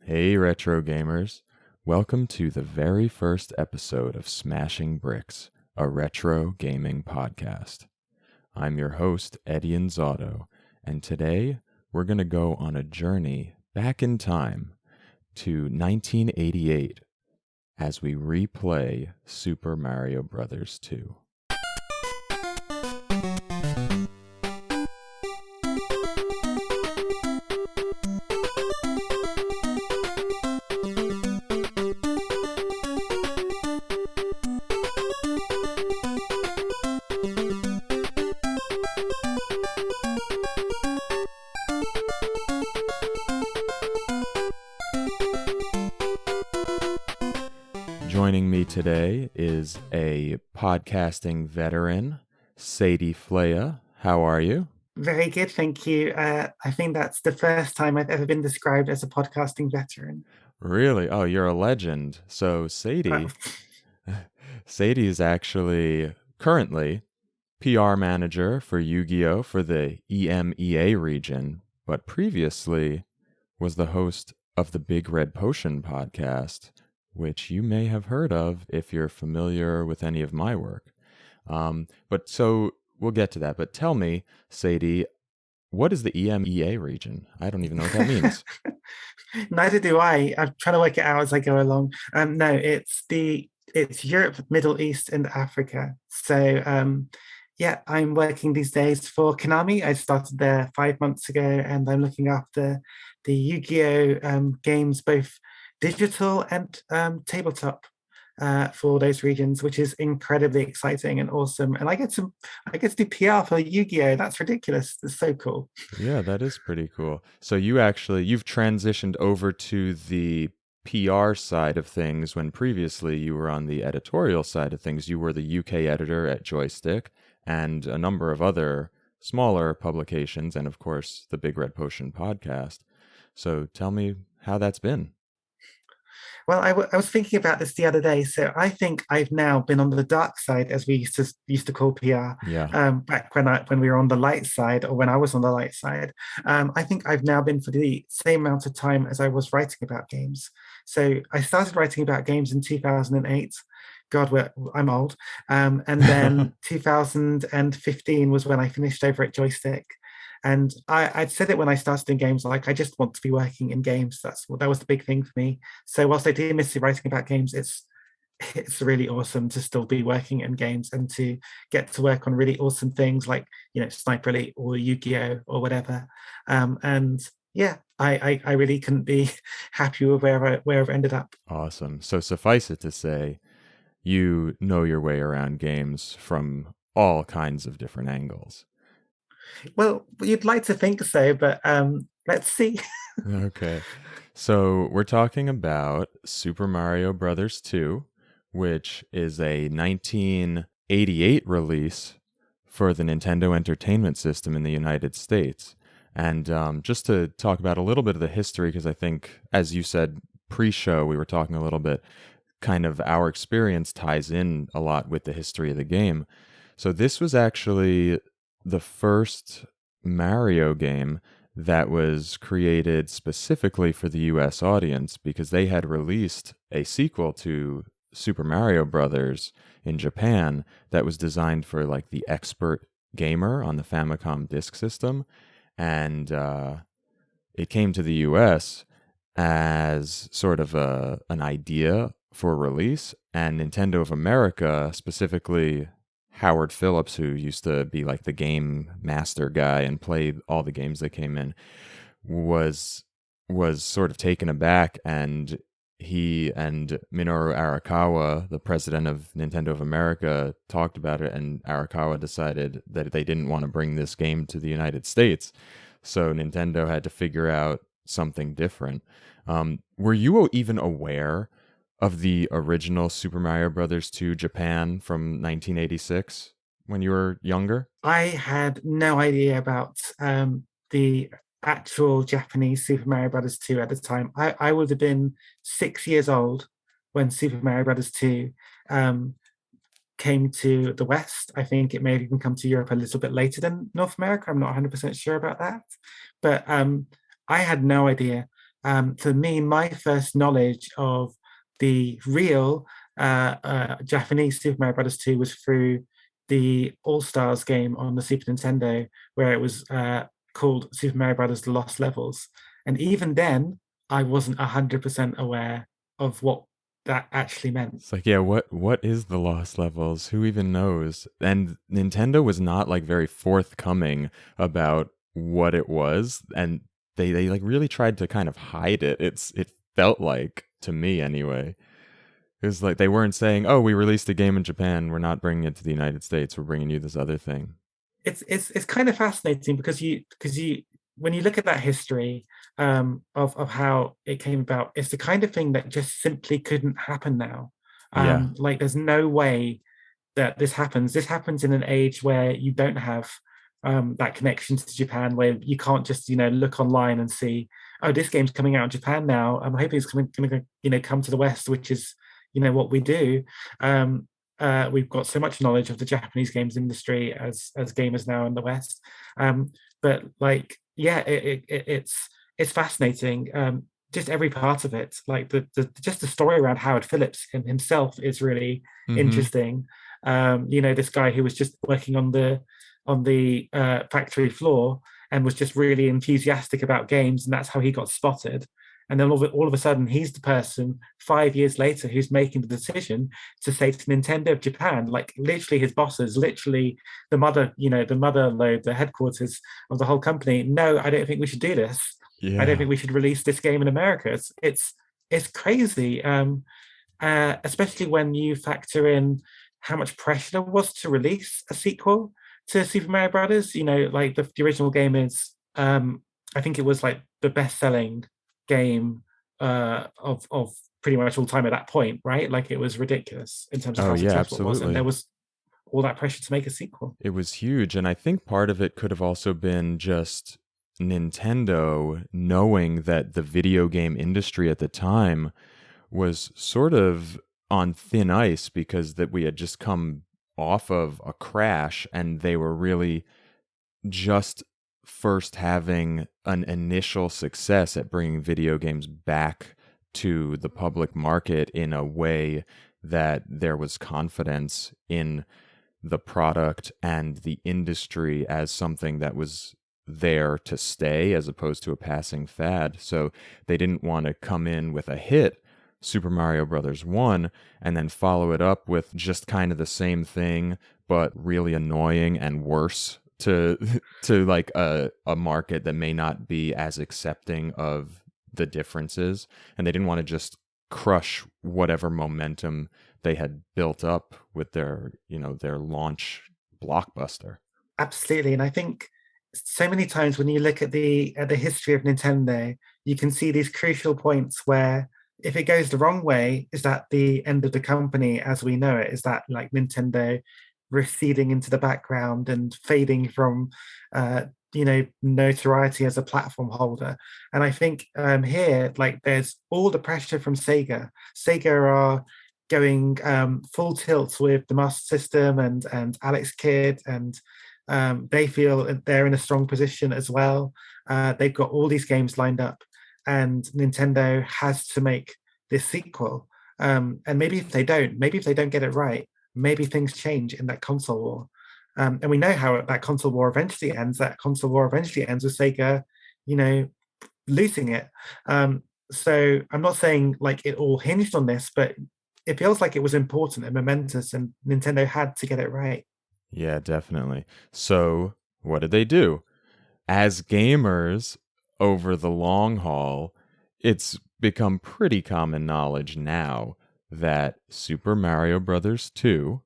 Hey, retro gamers. Welcome to the very first episode of Smashing Bricks, a retro gaming podcast. I'm your host, Eddie Inzauto, and today we're going to go on a journey back in time to 1988 as we replay Super Mario Bros. 2. Joining me today is a podcasting veteran, Sadie Flayeh. How are you? Very good, thank you. I think that's the first time I've ever been described as a podcasting veteran. Really? Oh, you're a legend. So Uh, Sadie is actually currently PR manager for Yu-Gi-Oh! For the EMEA region, but previously was the host of the Big Red Potion podcast, which you may have heard of if you're familiar with any of my work. But so we'll get to that. But tell me, Sadie, what is the EMEA region? I don't even know what that means. Neither do I. I'm trying to work it out as I go along. No, it's Europe, Middle East, and Africa. So yeah, I'm working these days for Konami. I started there 5 months ago, and I'm looking after the Yu-Gi-Oh games, both digital and tabletop. For those regions, which is incredibly exciting and awesome. And I get to do PR for Yu-Gi-Oh! That's ridiculous. It's so cool. Yeah, that is pretty cool. So you've transitioned over to the PR side of things when previously you were on the editorial side of things. You were the UK editor at Joystiq and a number of other smaller publications, and of course the Big Red Potion podcast. So tell me how that's been. Well, I was thinking about this the other day. So I think I've now been on the dark side, as we used to call PR, Yeah. back when we were on the light side, or when I was on the light side. I think I've now been for the same amount of time as I was writing about games. So I started writing about games in 2008. God, I'm old. And then 2015 was when I finished over at Joystiq. And I'd said it when I started in games, like I just want to be working in games. That was the big thing for me. So whilst I do miss writing about games, it's really awesome to still be working in games and to get to work on really awesome things like Sniper Elite or Yu-Gi-Oh! Or whatever. And yeah, I really couldn't be happier with where I've ended up. Awesome. So suffice it to say, you know your way around games from all kinds of different angles. Well, you'd like to think so, but let's see. Okay. So we're talking about Super Mario Bros. 2, which is a 1988 release for the Nintendo Entertainment System in the United States. And just to talk about a little bit of the history, because I think, as you said pre-show, we were talking a little bit, kind of our experience ties in a lot with the history of the game. So this was actually the first Mario game that was created specifically for the US audience because they had released a sequel to Super Mario Brothers in Japan that was designed for like the expert gamer on the Famicom Disk System. And it came to the US as sort of an idea for release. And Nintendo of America, specifically Howard Phillips, who used to be like the game master guy and play all the games that came in, was sort of taken aback, and he and Minoru Arakawa, the president of Nintendo of America, talked about it, and Arakawa decided that they didn't want to bring this game to the United States. So Nintendo had to figure out something different. Were you even aware of the original Super Mario Bros. 2 Japan from 1986 when you were younger? I had no idea about the actual Japanese Super Mario Brothers 2 at the time. I would have been 6 years old when Super Mario Brothers 2 came to the West. I think it may have even come to Europe a little bit later than North America. I'm not 100% sure about that. But I had no idea. For me, my first knowledge of the real Japanese Super Mario Brothers 2 was through the All Stars game on the Super Nintendo, where it was called Super Mario Brothers: The Lost Levels. And even then, I wasn't 100% aware of what that actually meant. It's like, yeah, what is the Lost Levels? Who even knows? And Nintendo was not like very forthcoming about what it was, and they like really tried to kind of hide it. It felt like, to me anyway. It was like they weren't saying, "Oh, we released a game in Japan. We're not bringing it to the United States. We're bringing you this other thing." It's kind of fascinating because you when you look at that history of how it came about, it's the kind of thing that just simply couldn't happen now. Yeah. Like there's no way that this happens. This happens in an age where you don't have that connection to Japan, where you can't just look online and see, oh, this game's coming out in Japan now. I'm hoping it's going to come to the West, which is what we do. We've got so much knowledge of the Japanese games industry as gamers now in the West. But like, yeah, it's fascinating. Just every part of it, like just the story around Howard Phillips himself is really Mm-hmm. interesting. This guy who was just working on the factory floor and was just really enthusiastic about games, and that's how he got spotted. And then all of a sudden, he's the person 5 years later who's making the decision to say to Nintendo of Japan, like literally his bosses, literally the mother load, the headquarters of the whole company. No, I don't think we should do this. I don't Yeah. think we should release this game in America. It's crazy, especially when you factor in how much pressure there was to release a sequel to Super Mario Brothers. Like the original game is, I think it was like the best-selling game of pretty much all time at that point, right? Like it was ridiculous in terms of Oh how yeah, successful it was, and there absolutely. was all that pressure to make a sequel. It was huge, and I think part of it could have also been just Nintendo knowing that the video game industry at the time was sort of on thin ice because that we had just come off of a crash and they were really just first having an initial success at bringing video games back to the public market in a way that there was confidence in the product and the industry as something that was there to stay as opposed to a passing fad. So they didn't want to come in with a hit, Super Mario Brothers 1, and then follow it up with just kind of the same thing but really annoying and worse to to like a market that may not be as accepting of the differences, and they didn't want to just crush whatever momentum they had built up with their launch blockbuster. Absolutely, and I think so many times when you look at the history of Nintendo, you can see these crucial points where if it goes the wrong way, is that the end of the company as we know it? Is that like Nintendo receding into the background and fading from notoriety as a platform holder? And I think here, like, there's all the pressure from Sega. Sega are going full tilt with the Master System and Alex Kidd, and they feel they're in a strong position as well. They've got all these games lined up, and Nintendo has to make this sequel. And maybe if they don't get it right, maybe things change in that console war. And we know how that console war eventually ends. That console war eventually ends with Sega, you know, losing it. So I'm not saying like it all hinged on this, but it feels like it was important and momentous, and Nintendo had to get it right. Yeah, definitely. So, what did they do? As gamers over the long haul, it's become pretty common knowledge now that Super Mario Brothers 2,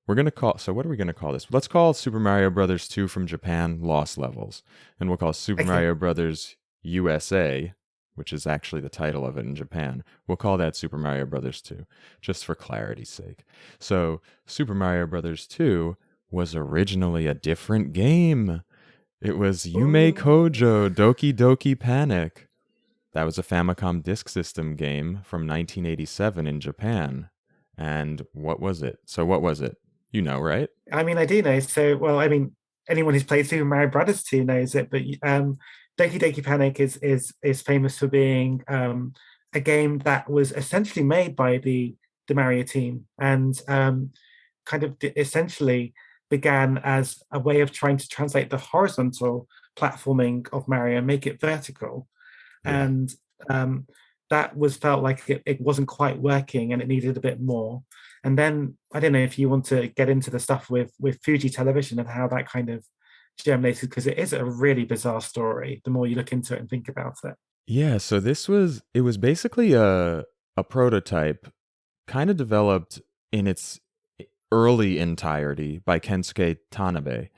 we're going to call, so what are we going to call this? Let's call Super Mario Brothers 2 from Japan Lost Levels, and we'll call Super Okay, Mario Brothers USA, which is actually the title of it in Japan. We'll call that Super Mario Brothers 2, just for clarity's sake. So, Super Mario Brothers 2 was originally a different game. It was Yume ooh, Kojo Doki Doki Panic. That was a Famicom Disk System game from 1987 in Japan. And what was it? So, what was it? You know, right? I mean, I do know. So, well, I mean, anyone who's played Super Mario Brothers 2 knows it, but Doki Doki Panic is famous for being a game that was essentially made by the Mario team, and kind of essentially began as a way of trying to translate the horizontal platforming of Mario and make it vertical. Yeah. And um, that was felt like it wasn't quite working and it needed a bit more. And then I don't know if you want to get into the stuff with Fuji Television and how that kind of germinated, because it is a really bizarre story the more you look into it and think about it. Yeah, so it was basically a prototype kind of developed in its early entirety by Kensuke Tanabe,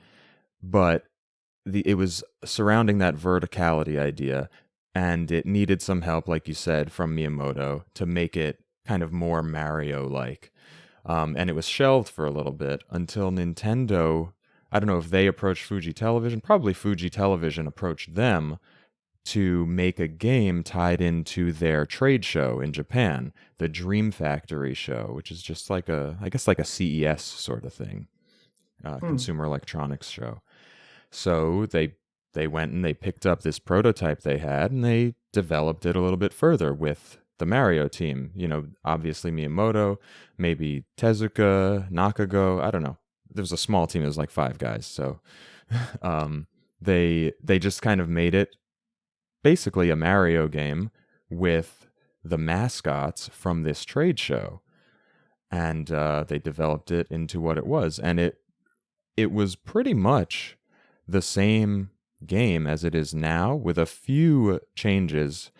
but it was surrounding that verticality idea, and it needed some help, like you said, from Miyamoto to make it kind of more Mario like. And it was shelved for a little bit until Nintendo. I don't know if they approached Fuji Television. Probably Fuji Television approached them to make a game tied into their trade show in Japan, the Dream Factory show, which is just like I guess like a CES sort of thing, Hmm. consumer electronics show. So they went and they picked up this prototype they had and they developed it a little bit further with the Mario team. You know, obviously Miyamoto, maybe Tezuka, Nakago. I don't know. There was a small team. It was like 5 guys. So um, they just kind of made it basically a Mario game with the mascots from this trade show, and they developed it into what it was, and it was pretty much the same game as it is now, with a few changes,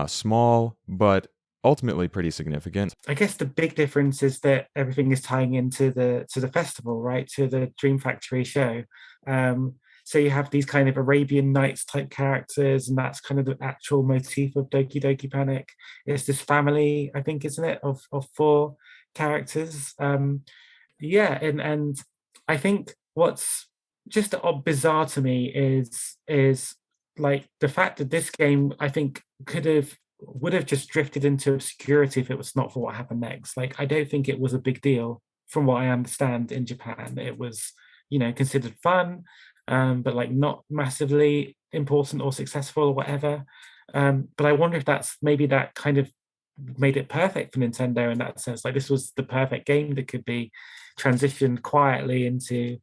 small but ultimately pretty significant. I guess the big difference is that everything is tying into the festival, right? To the Dream Factory show. Um, so you have these kind of Arabian Nights type characters, and that's kind of the actual motif of Doki Doki Panic. It's this family, I think, isn't it, of four characters. Yeah, and I think what's just bizarre to me is like the fact that this game, I think, would have just drifted into obscurity if it was not for what happened next. Like, I don't think it was a big deal from what I understand in Japan. It was, considered fun, but like not massively important or successful or whatever. But I wonder if that's maybe that kind of made it perfect for Nintendo in that sense. Like, this was the perfect game that could be transitioned quietly into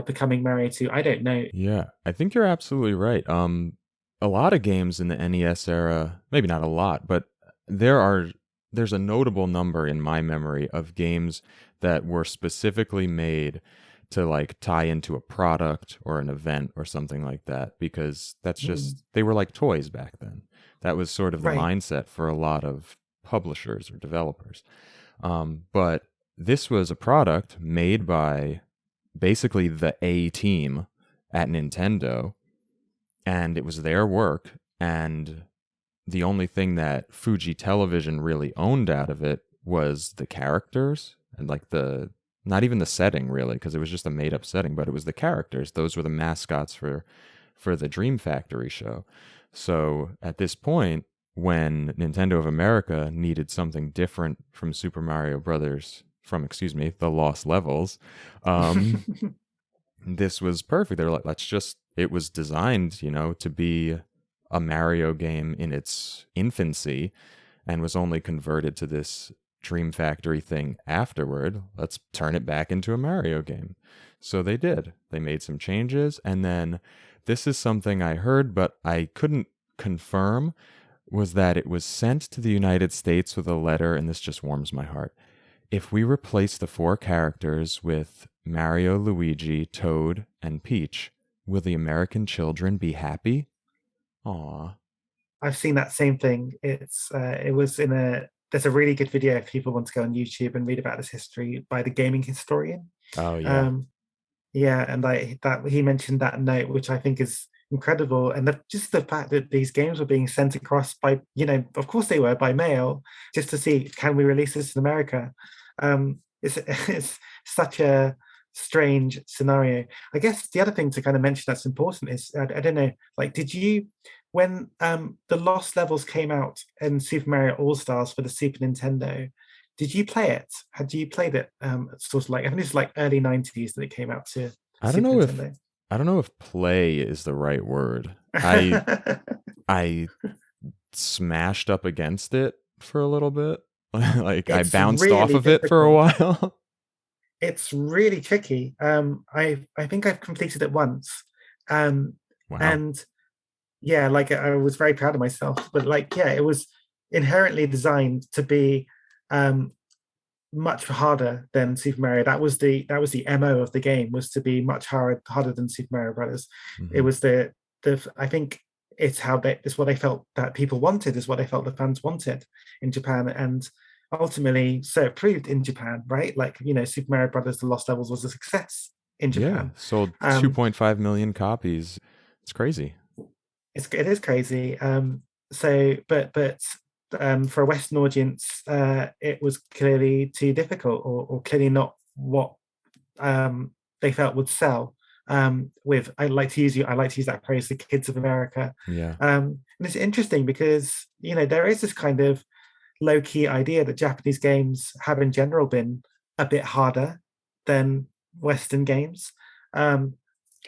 becoming Mario 2. I don't know. Yeah, I think you're absolutely right. A lot of games in the NES era, maybe not a lot, but there are there's a notable number in my memory of games that were specifically made to like tie into a product or an event or something like that, because that's Hmm. just they were like toys back then. That was sort of the Right. mindset for a lot of publishers or developers. But this was a product made by basically the A team at Nintendo, and it was their work. And the only thing that Fuji Television really owned out of it was the characters and like the not even the setting really, because it was just a made up setting, but it was the characters. Those were the mascots for the Dream Factory show. So at this point, when Nintendo of America needed something different from Super Mario Brothers, from excuse me, the Lost Levels, um, this was perfect. They're like, let's just, it was designed, to be a Mario game in its infancy and was only converted to this Dream Factory thing afterward. Let's turn it back into a Mario game. So they did. They made some changes. And then this is something I heard, but I couldn't confirm, was that it was sent to the United States with a letter, and this just warms my heart. If we replace the four characters with Mario, Luigi, Toad, and Peach, will the American children be happy? Aw. I've seen that same thing. It was in a there's a really good video if people want to go on YouTube and read about this history by the gaming historian. Oh, yeah. Um, yeah, and like that he mentioned that note, which I think is incredible, and just the fact that these games were being sent across by, of course they were by mail, just to see, can we release this in America. It's such a strange scenario. I guess the other thing to kind of mention that's important is, I don't know, like, did you, when the Lost Levels came out in Super Mario All Stars for the Super Nintendo, did you play it? Had you played it? Sort of like, I think it's like early 90s that it came out to I don't Super know if Nintendo. I don't know if play is the right word. I smashed up against it for a little bit. Like I It's bounced off really of it for a difficult. while. It's really tricky. I think I've completed it once, um, Wow. and yeah, like I was very proud of myself. But like, yeah, it was inherently designed to be um, much harder than Super Mario. That was the MO of the game, was to be much harder than Super Mario Brothers. It Hmm. was the I think it's what they felt that people wanted, is what they felt the fans wanted in Japan, and ultimately so it proved in Japan, right? Like, Super Mario Brothers: The Lost Levels was a success in Yeah, Japan. sold Um, 2.5 million copies. It's crazy. it is crazy. But for a Western audience, it was clearly too difficult, or clearly not what um, they felt would sell. With I like to use that phrase, the kids of America. Yeah. And it's interesting because there is this kind of low key idea that Japanese games have in general been a bit harder than Western games. Um,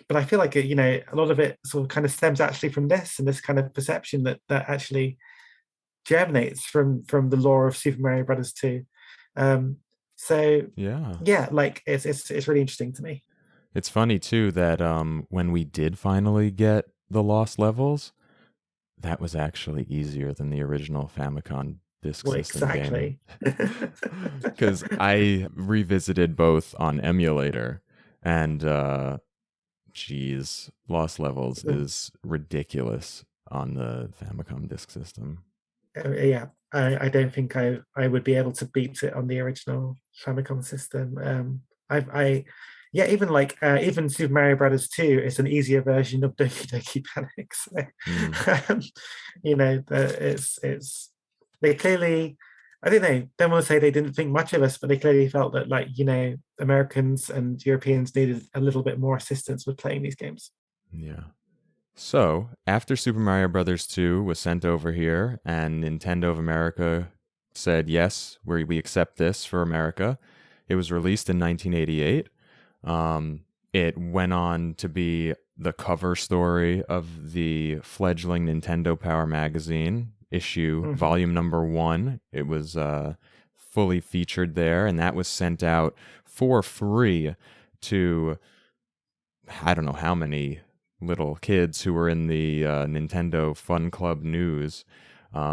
but I feel like a lot of it sort of kind of stems actually from this, and this kind of perception that actually germinates from the lore of Super Mario Brothers 2. Um, so Yeah. yeah, like it's really interesting to me. It's funny too that when we did finally get the lost levels, that was actually easier than the original Famicom Disk Well, System game. exactly. Because I revisited both on emulator, and geez, Lost Levels is ridiculous on the Famicom Disk System. Yeah, I don't think I would be able to beat it on the original Famicom system. I yeah, even Super Mario Brothers 2 is an easier version of Doki Doki Panic. Mm, So, it's they clearly, I don't know, don't want to say they didn't think much of us, but they clearly felt that, like, Americans and Europeans needed a little bit more assistance with playing these games. yeah. So, after Super Mario Brothers 2 was sent over here and Nintendo of America said, yes, we accept this for America, it was released in 1988. It went on to be the cover story of the fledgling Nintendo Power magazine, issue Mhm. volume number 1. It was fully featured there, and that was sent out for free to I don't know how many little kids who were in the Nintendo Fun Club news.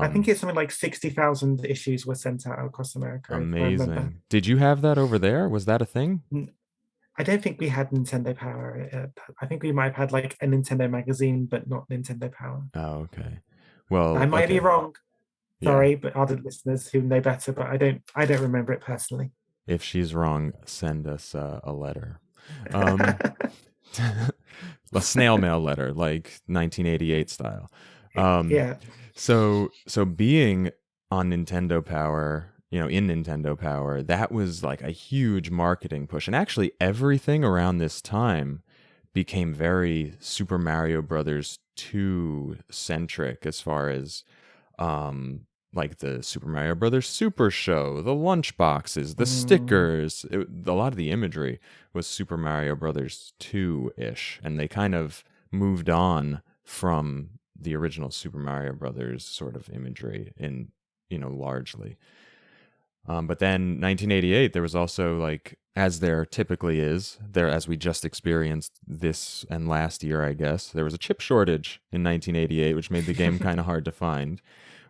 I think Um, it's something like 60,000 issues were sent out across America, if I remember. Amazing. Did you have that over there? Was that a thing? I don't think we had Nintendo Power. I think we might have had like a Nintendo magazine, but not Nintendo Power. Oh, okay. Well, I might be okay. wrong. Yeah. Sorry, but other listeners who know better, but I don't remember it personally. If she's wrong, send us a letter. Um, a snail mail letter, like 1988 style. Um, Yeah. so being on Nintendo Power, in Nintendo Power, that was like a huge marketing push. And actually, everything around this time became very Super Mario Brothers 2 centric as far as um like the Super Mario Brothers Super Show, the lunch boxes, the Mm, stickers. A lot of the imagery was Super Mario Brothers 2 ish, and they kind of moved on from the original Super Mario Brothers sort of imagery largely. But then 1988, there was also like, as there typically is, there as we just experienced this and last year, I guess, there was a chip shortage in 1988, which made the game kind of hard to find,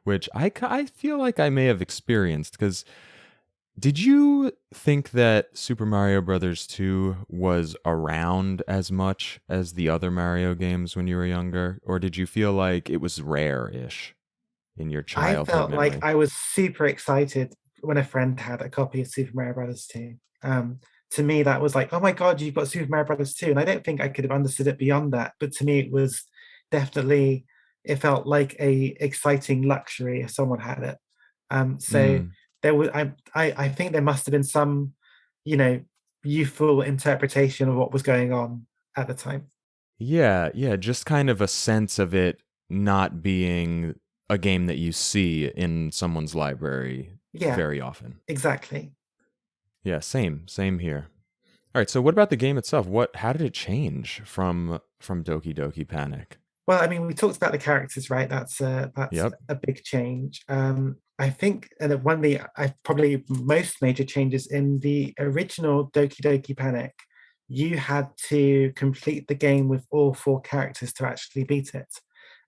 which I feel like I may have experienced because did you think that Super Mario Brothers 2 was around as much as the other Mario games when you were younger, or did you feel like it was rare-ish in your I childhood felt like memory? I was super excited when a friend had a copy of Super Mario Brothers 2. To me, that was like, oh my God, you've got Super Mario Brothers 2. And I don't think I could have understood it beyond that. But to me, definitely, it felt like a exciting luxury if someone had it. So Mm. there was, I think there must have been some, you know, youthful interpretation of what was going on at the time. Yeah, yeah, just kind of a sense of it not being a game that you see in someone's library Yeah, very often. exactly. Yeah, same here. All right. So what about the game itself? How did it change from Doki Doki Panic? Well, I mean, we talked about the characters, right? That's Yep. a big change. I think, and one of the I probably most major changes in the original Doki Doki Panic, you had to complete the game with all four characters to actually beat it,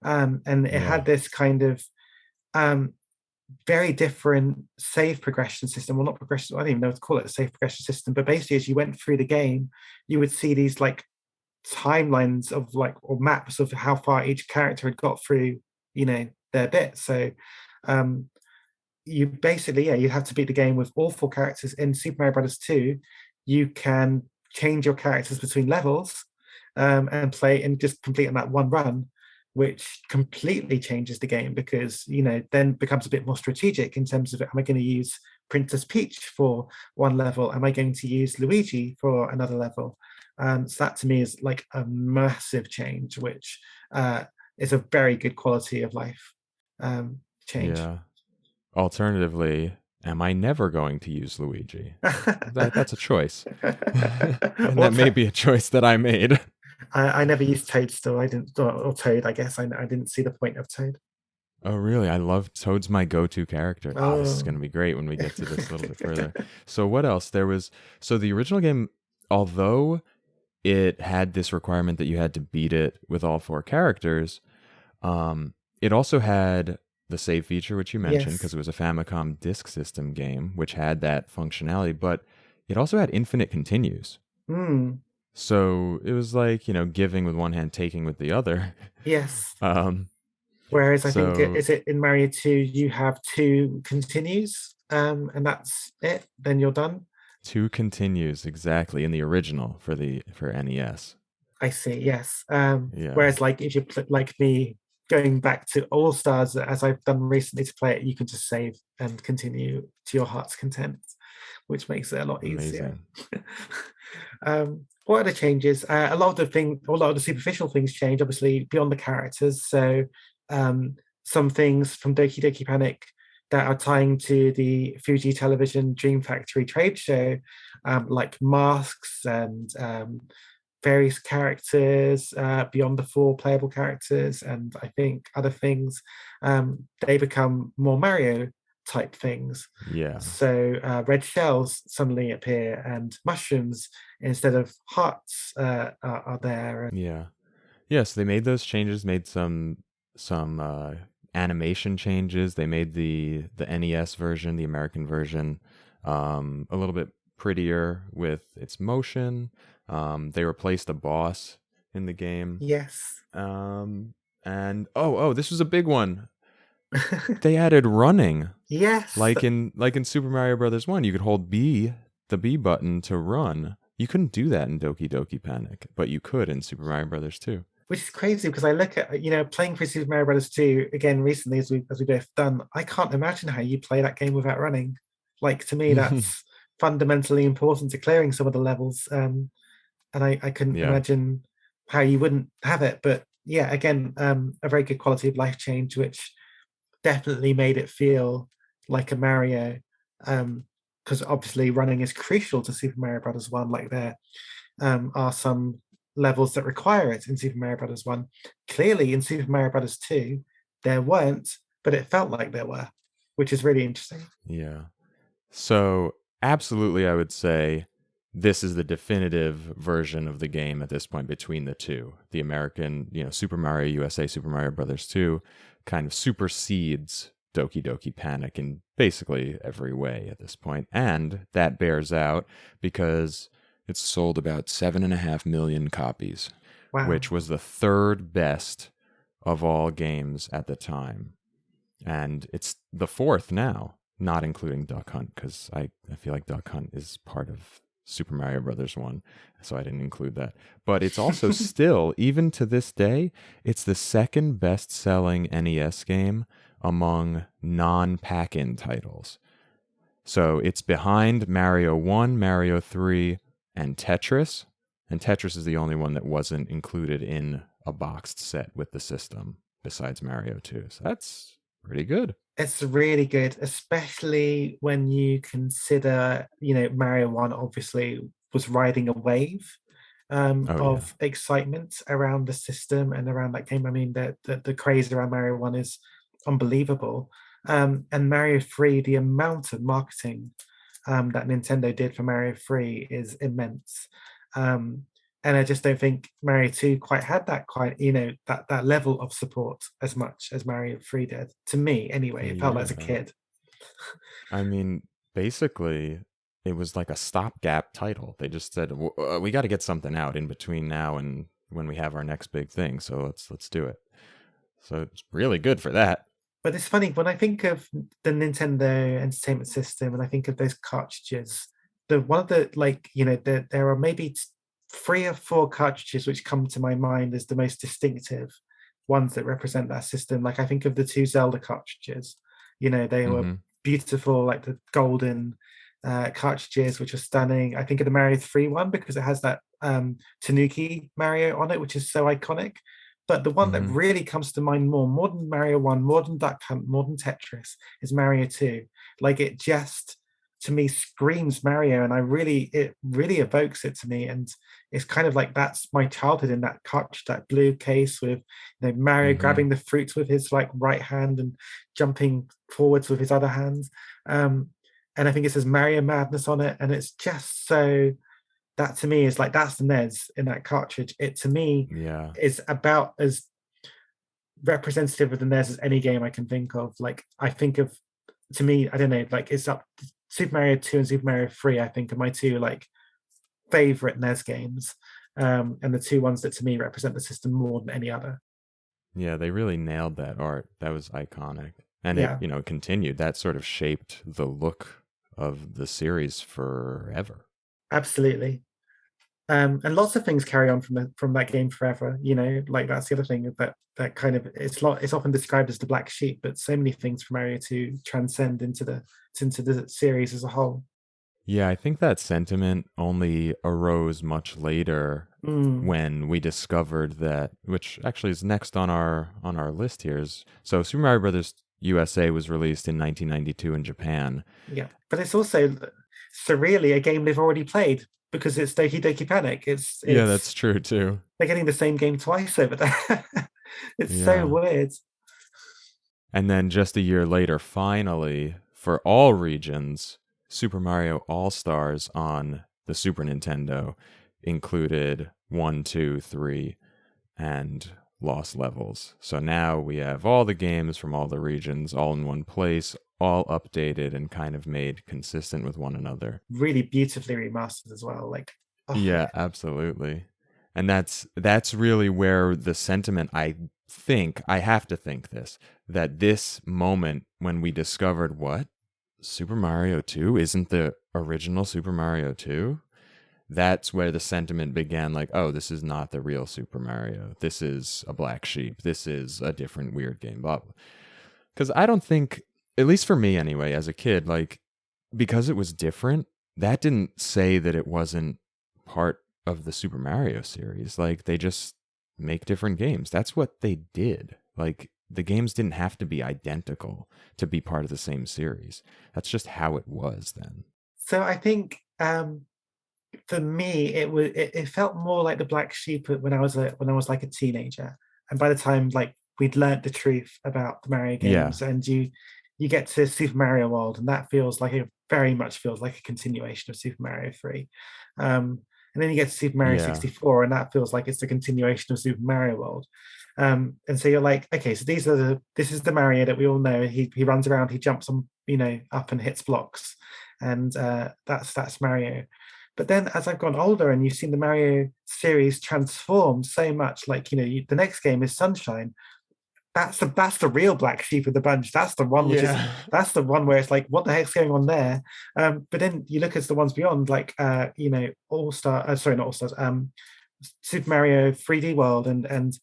and it Yeah. had this kind of um, very different save progression system. Well, not progression. I don't even know what to call it, a save progression system. But basically, as you went through the game, you would see these like timelines of like or maps of how far each character had got through, their bit. So um you basically, yeah, you have to beat the game with all four characters. In Super Mario Brothers 2, you can change your characters between levels, and play and just complete in that one run, which completely changes the game because then becomes a bit more strategic in terms of, am I going to use Princess Peach for one level? Am I going to use Luigi for another level? So that to me is like a massive change, which is a very good quality of life change. Yeah. Alternatively, am I never going to use Luigi? That's a choice. And that What may be a choice that I made. I never used Toadstool. I didn't, or Toad. I guess I didn't see the point of Toad. Oh, really? I love Toad's my go-to character. Ah, this is Oh, going to be great when we get to this a little bit further. So what else? So the original game, although it had this requirement that you had to beat it with all four characters, it also had the save feature, which you mentioned, because yes. it was a Famicom Disk System game, which had that functionality, but it also had infinite continues. Mm, So it was like, giving with one hand, taking with the other. yes. Um, Whereas I think so is it in Mario 2 you have two continues, and that's it. Then you're done. two continues exactly in the original for NES. I see. Yes. Yeah, Whereas like if you like me going back to All Stars as I've done recently to play it, you can just save and continue to your heart's content, which makes it a lot easier. amazing. What other changes? A lot of the superficial things change, obviously beyond the characters. So some things from Doki Doki Panic that are tying to the Fuji Television Dream Factory trade show, like masks and various characters beyond the four playable characters, and I think other things. They become more Mario type things. Yeah, So red shells suddenly appear, and mushrooms instead of hearts are there. yeah. Yes, they made those changes, made some animation changes. They made the NES version, the American version, a little bit prettier with its motion. They replaced a boss in the game. Yes. And this was a big one. They added running. Yes. Like in Super Mario Brothers 1, you could hold the B button to run. You couldn't do that in Doki Doki Panic, but you could in Super Mario Brothers 2. Which is crazy because I look at playing through Super Mario Brothers 2 again recently as we both done. I can't imagine how you play that game without running. Like to me, that's fundamentally important to clearing some of the levels. And I couldn't Yeah. imagine how you wouldn't have it. But yeah, again, a very good quality of life change, which definitely made it feel like a Mario. Because obviously running is crucial to Super Mario Brothers 1. Like there are some levels that require it in Super Mario Brothers 1. Clearly in Super Mario Brothers 2, there weren't, but it felt like there were, which is really interesting. Yeah. So, absolutely, I would say this is the definitive version of the game at this point between the two. The American, Super Mario USA, Super Mario Brothers 2 kind of supersedes Doki Doki Panic in basically every way at this point. And that bears out because it's sold about 7.5 million copies, Wow. which was the third best of all games at the time. And it's the fourth now, not including Duck Hunt, because I feel like Duck Hunt is part of Super Mario Brothers 1, so I didn't include that. But it's also still, even to this day, it's the second best-selling NES game among non-pack-in titles. So it's behind Mario 1, Mario 3, and Tetris. And Tetris is the only one that wasn't included in a boxed set with the system, besides Mario 2. So that's pretty good. It's really good, especially when you consider, Mario 1 obviously was riding a wave Oh yeah. of excitement around the system and around that game. I mean, the craze around Mario 1 is unbelievable. And Mario 3, the amount of marketing that Nintendo did for Mario 3 is immense. And I just don't think Mario 2 quite had that that level of support as much as Mario 3 did. To me, anyway, it felt like as a Yeah. kid. I mean, basically, it was like a stopgap title. They just said, "We got to get something out in between now and when we have our next big thing. So let's do it." So it's really good for that. But it's funny when I think of the Nintendo Entertainment System and I think of those cartridges. The one of the there are maybe three or four cartridges which come to my mind as the most distinctive ones that represent that system. Like I think of the two Zelda cartridges. They were Mm-hmm. beautiful, like the golden cartridges, which are stunning. I think of the Mario 3 one because it has that Tanuki Mario on it, which is so iconic. But the one that Mm-hmm. really comes to mind more than Mario 1, more than Duck Hunt, more than Tetris, is Mario 2. Like it just, to me, screams Mario, and it really evokes it to me. And it's kind of like that's my childhood in that cartridge, that blue case with Mario Mm-hmm. grabbing the fruit with his like right hand and jumping forwards with his other hand. Um, and I think it says Mario Madness on it, and it's just so that to me is like that's the NES in that cartridge. It to me Yeah. is about as representative of the NES as any game I can think of. Like I think of to me, I don't know, like it's up Super Mario 2 and Super Mario 3, I think are my two like favorite NES games. And the two ones that to me represent the system more than any other. Yeah, they really nailed that art. That was iconic. And it, Yeah, continued. That sort of shaped the look of the series forever. absolutely. And lots of things carry on from that game forever. Like that's the other thing that kind of it's often described as the black sheep, but so many things from Mario 2 transcend into the series as a whole. Yeah, I think that sentiment only arose much later Mm, when we discovered that, which actually is next on our list here is so Super Mario Brothers USA was released in 1992 in Japan. yeah, but it's also surreally a game they've already played because it's Doki Doki Panic. Yeah, It's that's true too. they're getting the same game twice over there. It's so Yeah. weird. And then just a year later, finally, for all regions, Super Mario All Stars on the Super Nintendo included 1, 2, 3, and Lost Levels. So now we have all the games from all the regions all in one place, all updated and kind of made consistent with one another. Really beautifully remastered as well. Like, oh, Yeah, absolutely. And that's really where the sentiment I have to think this that this moment when we discovered what Super Mario 2 isn't the original Super Mario 2, that's where the sentiment began like, oh, this is not the real Super Mario. This is a black sheep. This is a different weird game. Blah, blah. Because I don't think, at least for me anyway, as a kid, like, because it was different, that didn't say that it wasn't part of the Super Mario series. Like, they just make different games. That's what they did. Like, the games didn't have to be identical to be part of the same series. That's just how it was then. so I think for me it felt more like the black sheep when I was like a teenager, and by the time like we'd learnt the truth about the Mario Yeah. games, and you get to Super Mario World, and that feels like it very much feels like a continuation of Super Mario 3. And then you get to Super Mario Yeah. 64, and that feels like it's the continuation of Super Mario World. And so you're like, okay, so this is the Mario that we all know. He runs around, he jumps on, up and hits blocks, and that's Mario. But then as I've gone older and you've seen the Mario series transform so much, like the next game is Sunshine. That's the real black sheep of the bunch. Yeah. That's the one where it's like, what the heck's going on there? But then you look at the ones beyond, like All Star, sorry, not All Stars, Super Mario 3D World, and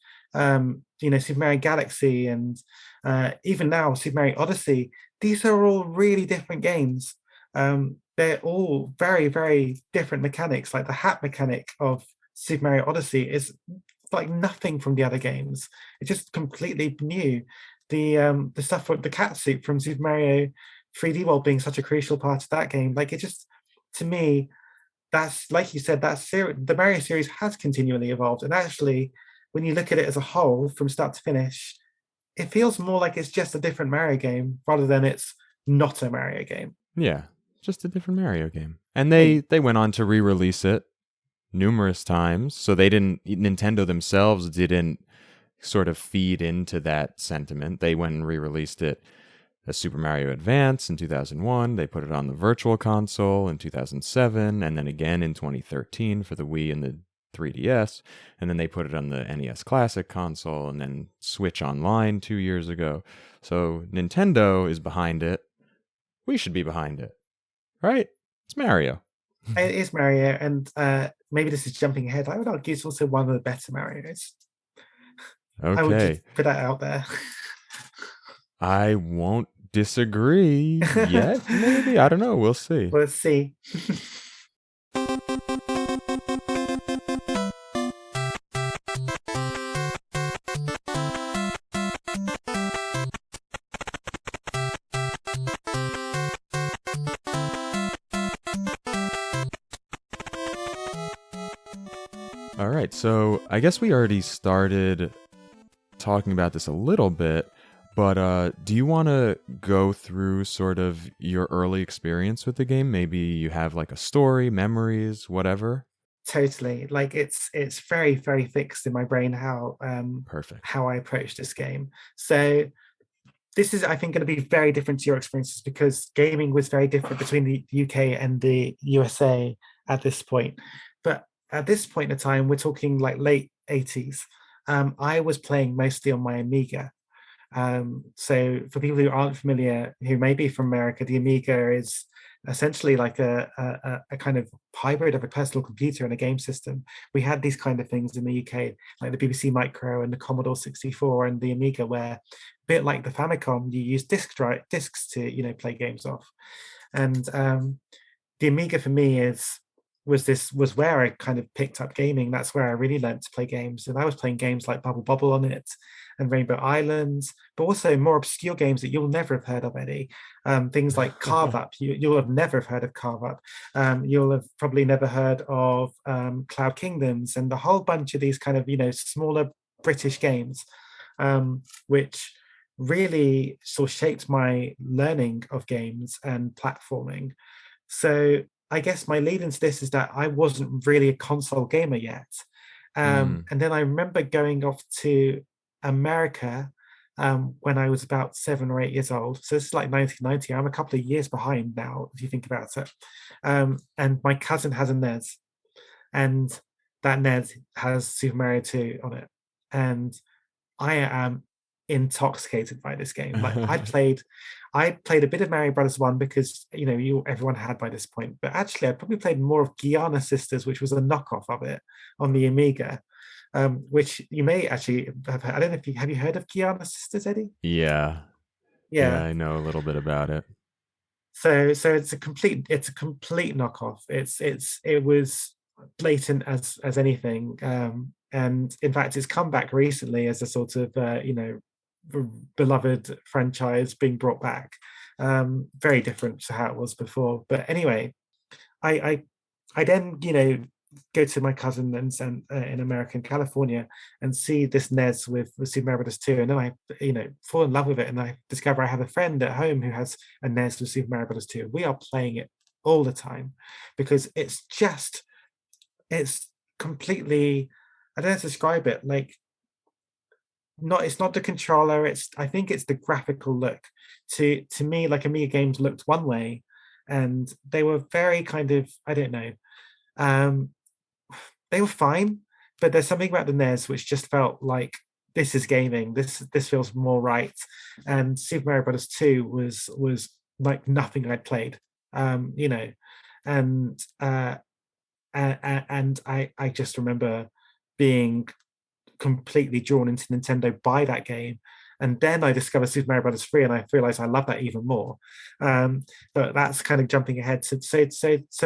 Super Mario Galaxy, and even now Super Mario Odyssey. These are all really different games. They're all very, very different mechanics. Like the hat mechanic of Super Mario Odyssey is like nothing from the other games. It's just completely new. The stuff with the cat suit from Super Mario 3D World being such a crucial part of that game, like it just to me that's like you said, the Mario series has continually evolved. And actually, when you look at it as a whole from start to finish, it feels more like it's just a different Mario game rather than it's not a Mario game. Yeah, just a different Mario game. And Hey, they went on to re-release it numerous times. So they didn't Nintendo themselves didn't sort of feed into that sentiment. They went and re-released it as Super Mario Advance in 2001. They put it on the Virtual Console in 2007, and then again in 2013 for the Wii and the 3DS. And then they put it on the NES Classic console and then Switch Online 2 years ago. So Nintendo is behind it. We should be behind it, right? It's Mario. it is Mario, and maybe this is jumping ahead. I would argue it's also one of the better Marios. I would just Okay. put that out there. I won't disagree yet, maybe. I don't know. We'll see. Let's see. All right. So I guess we already started talking about this a little bit, but do you want to go through sort of your early experience with the game? Maybe you have like a story, memories, whatever. Totally. Like it's very, very fixed in my brain Perfect. how I approach this game. So this is, I think, going to be very different to your experiences because gaming was very different between the UK and the USA at this point. But at this point in time, we're talking like late 80s. I was playing mostly on my Amiga. So for people who aren't familiar, who may be from America, the Amiga is essentially like a kind of hybrid of a personal computer and a game system. We had these kind of things in the UK, like the BBC Micro and the Commodore 64 and the Amiga, where a bit like the Famicom, you use discs to play games off. And the Amiga for me was where I kind of picked up gaming. That's where I really learned to play games. And I was playing games like Bubble Bobble on it and Rainbow Islands, but also more obscure games that you'll never have heard of, Eddie. Things like Carve Up. You'll have never have heard of Carve Up. You'll have probably never heard of Cloud Kingdoms and a whole bunch of these kind of smaller British games, which really sort of shaped my learning of games and platforming. So I guess my lead into this is that I wasn't really a console gamer yet. Mm. And then I remember going off to America when I was about 7 or 8 years old. So this is like 1990. I'm a couple of years behind now, if you think about it. And my cousin has a NES, and that NES has Super Mario 2 on it. And I am intoxicated by this game. Like I played a bit of Mario Brothers 1 because everyone had by this point. But actually I probably played more of Guyana Sisters, which was a knockoff of it on the Amiga. Which you may actually have heard. I don't know if you have you heard of Guyana Sisters, Eddie? Yeah. Yeah, Yeah. I know a little bit about it. So it's a complete knockoff. It was blatant as anything. And in fact it's come back recently as a sort of beloved franchise being brought back. Very different to how it was before. But anyway, I I, I then go to my cousin in America, in California, and see this NES with Super Mario Bros. 2, and then I fall in love with it, and I discover I have a friend at home who has a NES with Super Mario Bros. 2. We are playing it all the time because it's completely, I don't know how to describe it, like it's not the controller, it's I think it's the graphical look. To me, like Amiga games looked one way, and they were very kind of, I don't know, um they were fine, but there's something about the NES which just felt like this is gaming. This feels more right. And Super Mario Bros. 2 was like nothing I'd played. You know, and and I just remember being completely drawn into Nintendo by that game. And then I discovered Super Mario Bros. 3, and I realized I love that even more. But that's kind of jumping ahead. So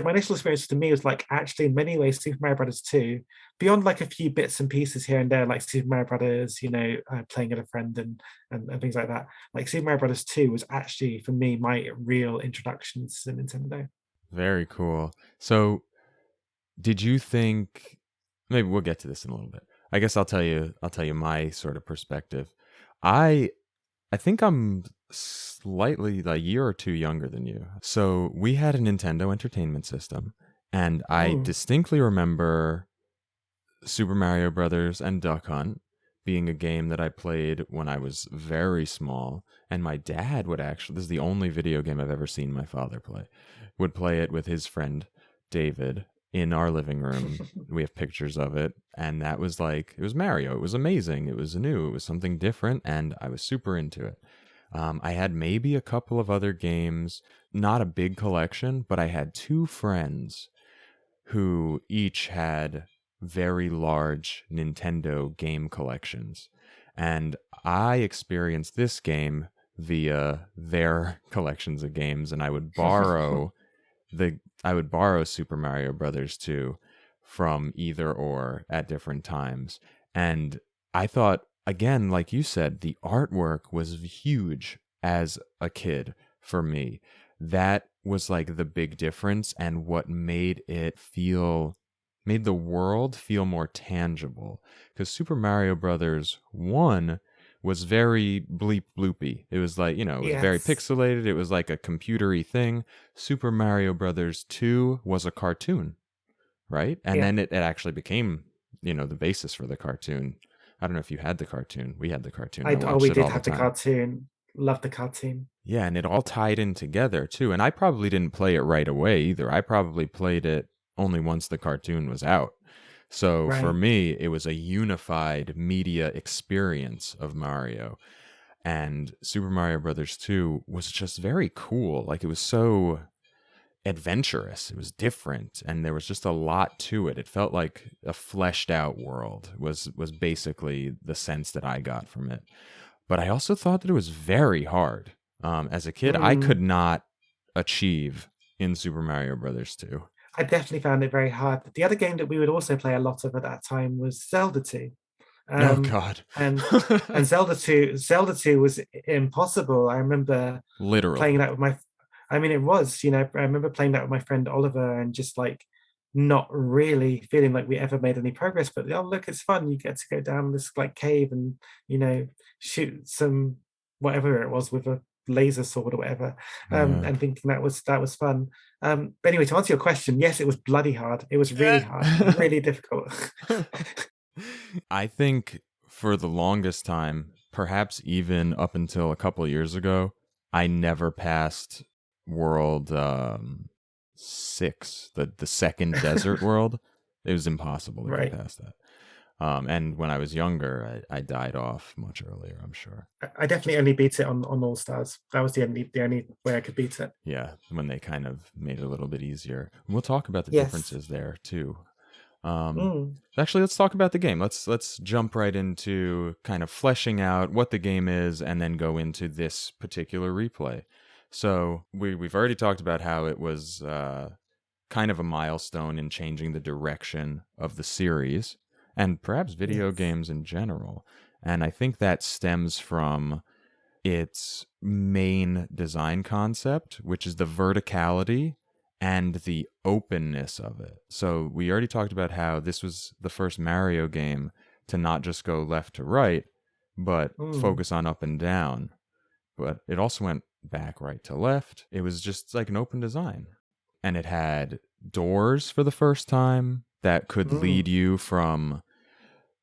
my initial experience to me was like actually in many ways Super Mario Bros. 2, beyond like a few bits and pieces here and there, like Super Mario Brothers, playing at a friend and things like that. Like Super Mario Bros. 2 was actually for me my real introduction to Nintendo. Very cool. So did you think, maybe we'll get to this in a little bit. I guess I'll tell you my sort of perspective. I I think I'm slightly a year or two younger than you. So we had a Nintendo Entertainment System, and I Mm. distinctly remember Super Mario Brothers and Duck Hunt being a game that I played when I was very small. And my dad would actually, this is the only video game I've ever seen my father play, would play it with his friend David in our living room. We have pictures of it. And that was like, it was Mario. It was amazing. It was new. It was something different. And I was super into it. I had maybe a couple of other games, not a big collection, but I had two friends who each had very large Nintendo game collections. And I experienced this game via their collections of games, and I would borrow Super Mario Brothers 2 from either or at different times. And I thought, again, like you said, the artwork was huge as a kid for me. That was like the big difference, and what made the world feel more tangible. Because Super Mario Brothers 1 was very bleep bloopy. It was like, it was very Yes. pixelated. It was like a computery thing. Super Mario Brothers 2 was a cartoon, right? And Yeah. then it actually became, the basis for the cartoon. I don't know if you had the cartoon. We had the cartoon. I Oh, watched we it did all the have the time. cartoon. Love the cartoon. Yeah, and it all tied in together too. And I probably didn't play it right away either. I probably played it only once the cartoon was out. So for Right. me, it was a unified media experience of Mario. And Super Mario Brothers 2 was just very cool. Like, it was so adventurous. It was different, and there was just a lot to it. It felt like a fleshed out world was basically the sense that I got from it. But I also thought that it was very hard. As a kid, I could Mm. not achieve in Super Mario Brothers 2. I definitely found it very hard. The other game that we would also play a lot of at that time was Zelda 2. Oh Um, God. and Zelda 2 was impossible. I remember playing Literally. that with my I mean it was, I remember playing that with my friend Oliver and just like not really feeling like we ever made any progress, but oh look, it's fun. You get to go down this like cave and, you know, shoot some whatever it was with a laser sword or whatever. Yeah. And thinking that was fun. But anyway, to answer your question, yes, it was bloody hard. It was really hard, really difficult. I think for the longest time, perhaps even up until a couple of years ago, I never passed World 6, the second desert world. It was impossible to get Right. past that. And when I was younger, I died off much earlier, I'm sure. I definitely only beat it on All Stars. That was the only way I could beat it. Yeah, when they kind of made it a little bit easier. And we'll talk about the Yes. differences there too. Um, Mm. Actually, let's talk about the game. Let's jump right into kind of fleshing out what the game is, and then go into this particular replay. So we've already talked about how it was kind of a milestone in changing the direction of the series, and perhaps video Yes. games in general. And I think that stems from its main design concept, which is the verticality and the openness of it. So we already talked about how this was the first Mario game to not just go left to right, but Mm. focus on up and down. But it also went back, right to left. It was just like an open design. And it had doors for the first time that could lead Mm. you from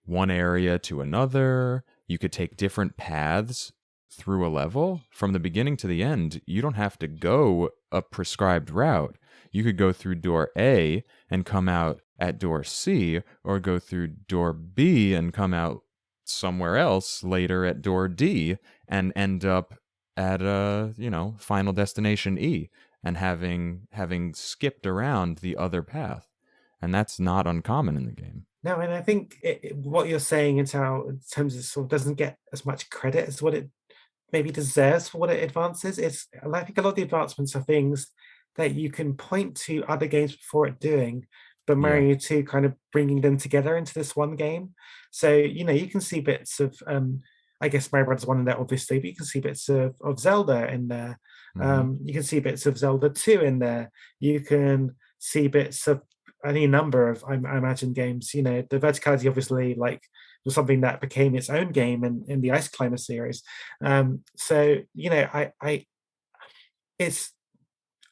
one area to another. You could take different paths through a level from the beginning to the end. You don't have to go a prescribed route. You could go through door A and come out at door C, or go through door B and come out somewhere else later at door D, and end up at final destination E, and having skipped around the other path. And that's not uncommon in the game. No, and I think what you're saying in terms of sort of doesn't get as much credit as what it maybe deserves for what it advances. And I think a lot of the advancements are things that you can point to other games before it doing, but Yeah. Mario 2 kind of bringing them together into this one game. So, you can see bits of, I guess Mario Brothers 1 in there, obviously, but you can see bits of Zelda in there. Hmm. You can see bits of Zelda 2 in there. You can see bits of, any number of, I imagine, games. You know, the verticality obviously like was something that became its own game in the Ice Climber series. So you know, it's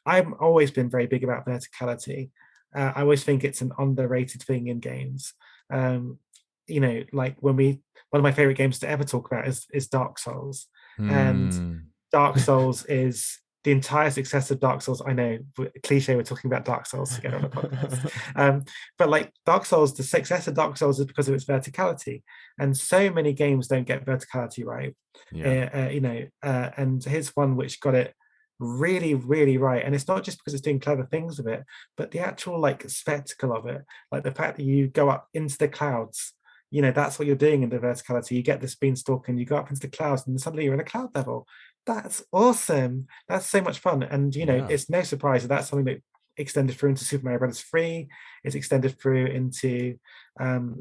I've always been very big about verticality. I always think it's an underrated thing in games. Um, you know, like one of my favorite games to ever talk about is Dark Souls, and Hmm. Dark Souls is the entire success of Dark Souls. I know, cliche, we're talking about Dark Souls together on a podcast, but like Dark Souls, the success of Dark Souls is because of its verticality, and so many games don't get verticality right. Yeah, You know, and here's one which got it really, really right. And it's not just because it's doing clever things with it, but the actual like spectacle of it, like the fact that you go up into the clouds. You know, that's what you're doing in the verticality. You get this beanstalk and you go up into the clouds, and suddenly you're in a cloud level. That's awesome. That's so much fun. And you know, yeah, it's no surprise that that's something that extended through into Super Mario Brothers 3. It's extended through into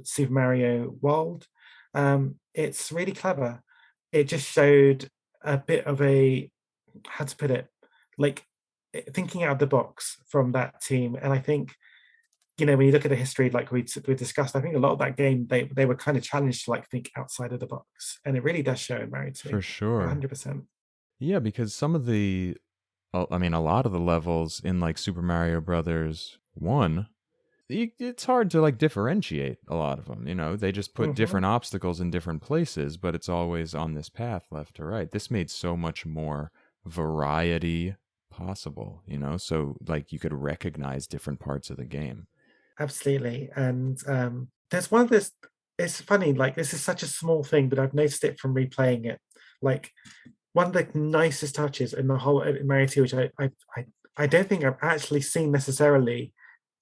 Super Mario World. It's really clever. It just showed a bit of a, how to put it, like thinking out of the box from that team. And I think, you know, when you look at the history, like we discussed, I think a lot of that game they were kind of challenged to like think outside of the box, and it really does show in Mario for 2, sure. 100%. Yeah, because some of the, I mean, a lot of the levels in like Super Mario Brothers 1, it's hard to like differentiate a lot of them. You know, they just put Hmm. different obstacles in different places, but it's always on this path left to right. This made so much more variety possible, you know, so like you could recognize different parts of the game. Absolutely. And there's one of this. It's funny, like this is such a small thing, but I've noticed it from replaying it. Like one of the nicest touches in the whole in Mario 2, which I don't think I've actually seen necessarily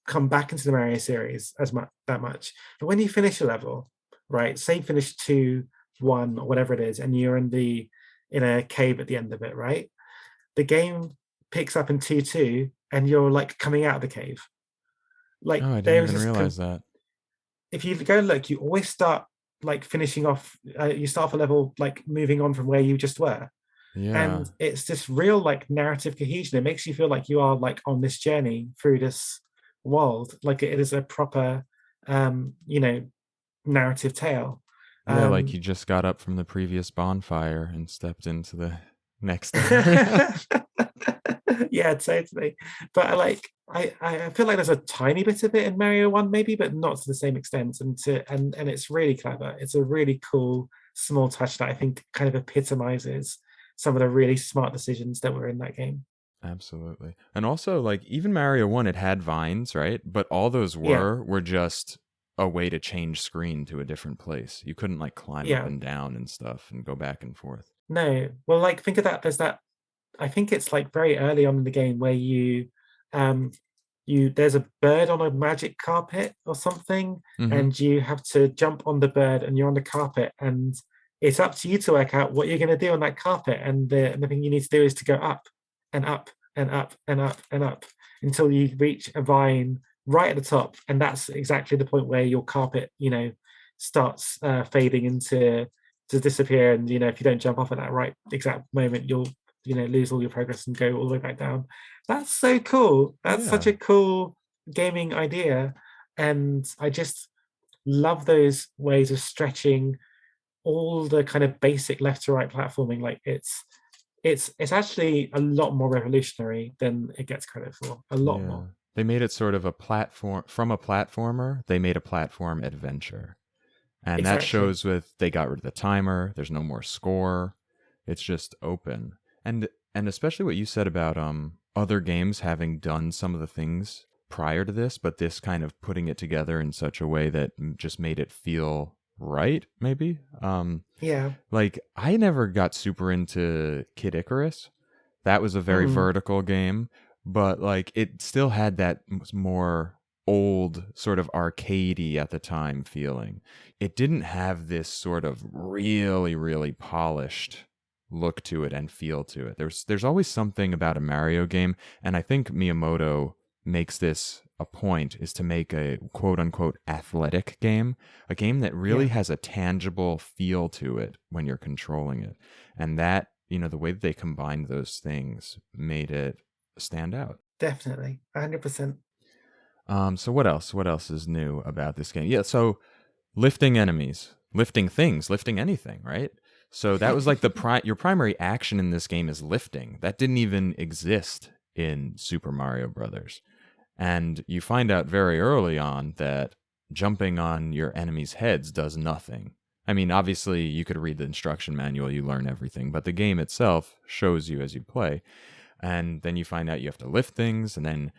come back into the Mario series as much that much. But when you finish a level, right? Say you finish 2, 1, or whatever it is, and you're in a cave at the end of it, right? The game picks up in 2, 2, and you're like coming out of the cave. Like Oh, I didn't there is even this realize that. if you go look, you always start like finishing off. You start off a level like moving on from where you just were, Yeah. and it's this real like narrative cohesion. It makes you feel like you are like on this journey through this world, like it is a proper, you know, narrative tale. Yeah, like Um, you just got up from the previous bonfire and stepped into the next area. yeah, totally. But I feel like there's a tiny bit of it in Mario One, maybe, but not to the same extent. And it's really clever. It's a really cool small touch that I think kind of epitomizes some of the really smart decisions that were in that game. Absolutely. And also like even Mario 1 it had vines, right? But all those Yeah, were just a way to change screen to a different place. You couldn't like climb up yeah. and down and stuff and go back and forth. No, well, like think of that. There's that. I think it's like very early on in the game where um, there's a bird on a magic carpet or something, Mhm. and you have to jump on the bird, and you're on the carpet, and it's up to you to work out what you're going to do on that carpet. And the thing you need to do is to go up and up and up and up and up until you reach a vine right at the top, and that's exactly the point where your carpet, you know, starts fading into to disappear. And you know, if you don't jump off at that right exact moment, you'll, you know, lose all your progress and go all the way back down. That's so cool. That's such Yeah. a cool gaming idea. And I just love those ways of stretching all the kind of basic left to right platforming. Like it's actually a lot more revolutionary than it gets credit for. A lot Yeah. more. They made it sort of a platform from a platformer, they made a platform adventure. And that Exactly. shows with they got rid of the timer, there's no more score. It's just open. And especially what you said about other games having done some of the things prior to this, but this kind of putting it together in such a way that just made it feel right, maybe. Yeah. Like I never got super into Kid Icarus. That was a very Mm. vertical game, but like it still had that more old sort of arcadey at the time feeling. It didn't have this sort of really polished look to it and feel to it. There's always something about a Mario game, and I think Miyamoto makes this a point is to make a quote unquote athletic game, a game that really Yeah. has a tangible feel to it when you're controlling it. And that, you know, the way that they combined those things made it stand out. Definitely. 100%. So what else? What else is new about this game? Yeah, so lifting enemies, lifting things, lifting anything, right? So that was like your primary action in this game is lifting. That didn't even exist in Super Mario Brothers. And you find out very early on that jumping on your enemies' heads does nothing. I mean, obviously, you could read the instruction manual, you learn everything, but the game itself shows you as you play. And then you find out you have to lift things, and then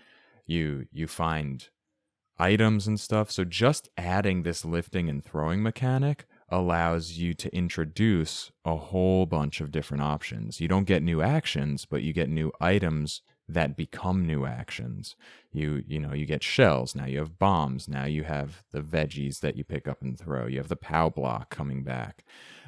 you find items and stuff. So just adding this lifting and throwing mechanic allows you to introduce a whole bunch of different options. You don't get new actions, but you get new items that become new actions. You get shells, now you have bombs, now you have the veggies that you pick up and throw. You have the POW block coming back.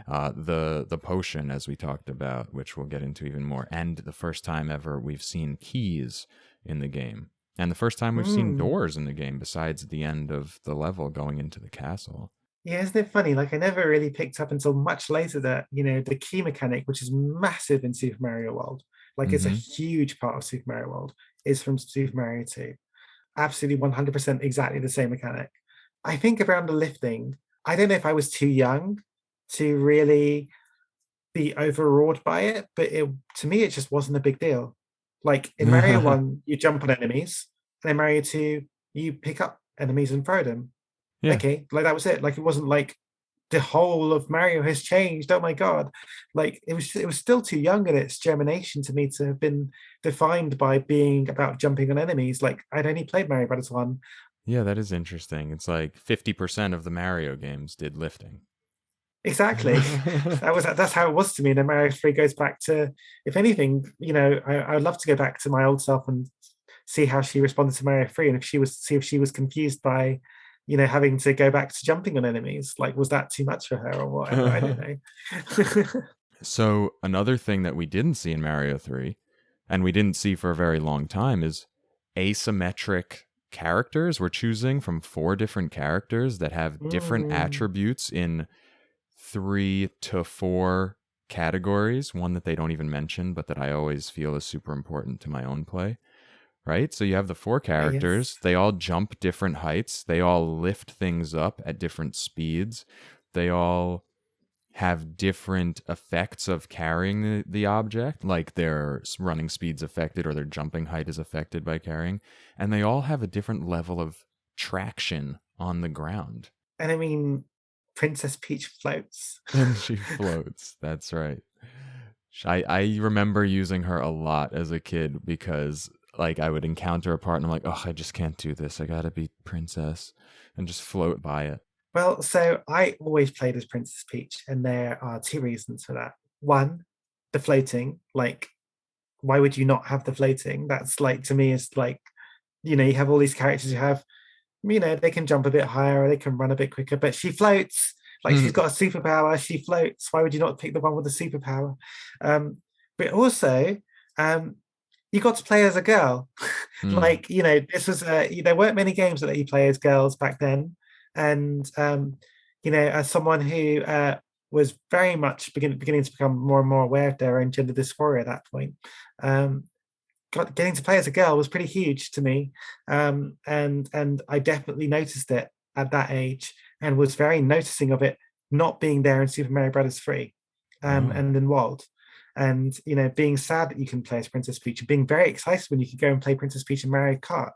The potion, as we talked about, which we'll get into even more, and the first time ever we've seen keys in the game. And the first time we've seen Mm. doors in the game besides the end of the level going into the castle. Yeah, isn't it funny? Like I never really picked up until much later that, the key mechanic, which is massive in Super Mario World, like it's a Mm-hmm. huge part of Super Mario World, is from Super Mario 2. Absolutely 100% exactly the same mechanic. I think around the lifting, I don't know if I was too young to really be overawed by it, but to me it just wasn't a big deal. Like in Mario 1, you jump on enemies, and in Mario 2, you pick up enemies and throw them. Yeah. Okay, like that was it. Like it wasn't like the whole of Mario has changed. Oh my god. Like it was still too young in its germination to me to have been defined by being about jumping on enemies. Like I'd only played Mario Brothers 1. Yeah, that is interesting. It's like 50% of the Mario games did lifting. Exactly. That's how it was to me. And then Mario 3 goes back to, if anything, I'd love to go back to my old self and see how she responded to Mario 3, and if she was confused by, having to go back to jumping on enemies. Like, was that too much for her or whatever? I don't know. So, another thing that we didn't see in Mario 3, and we didn't see for a very long time, is asymmetric characters. We're choosing from 4 different characters that have different Mm. attributes in 3 to 4 categories. One that they don't even mention, but that I always feel is super important to my own play. Right? So you have the 4 Yes. characters. They all jump different heights. They all lift things up at different speeds. They all have different effects of carrying the object, like their running speed's affected or their jumping height is affected by carrying. And they all have a different level of traction on the ground. And I mean, Princess Peach floats. And she floats. That's right. I remember using her a lot as a kid because like I would encounter a part and I'm like, oh, I just can't do this. I gotta be princess and just float by it. Well, so I always played as Princess Peach, and there are two reasons for that. One, the floating. Like, why would you not have the floating? That's like, to me, is like, you have all these characters you have, they can jump a bit higher or they can run a bit quicker, but she floats. Like, she's got a superpower, she floats. Why would you not pick the one with the superpower? Um, but also, um, you got to play as a girl. Mm. Like, this was there weren't many games that let you play as girls back then. And as someone who was very much beginning to become more and more aware of their own gender dysphoria at that point, um, getting to play as a girl was pretty huge to me. And I definitely noticed it at that age, and was very noticing of it not being there in Super Mario Brothers 3, Oh. and in World. And being sad that you can play as Princess Peach, and being very excited when you could go and play Princess Peach in Mario Kart.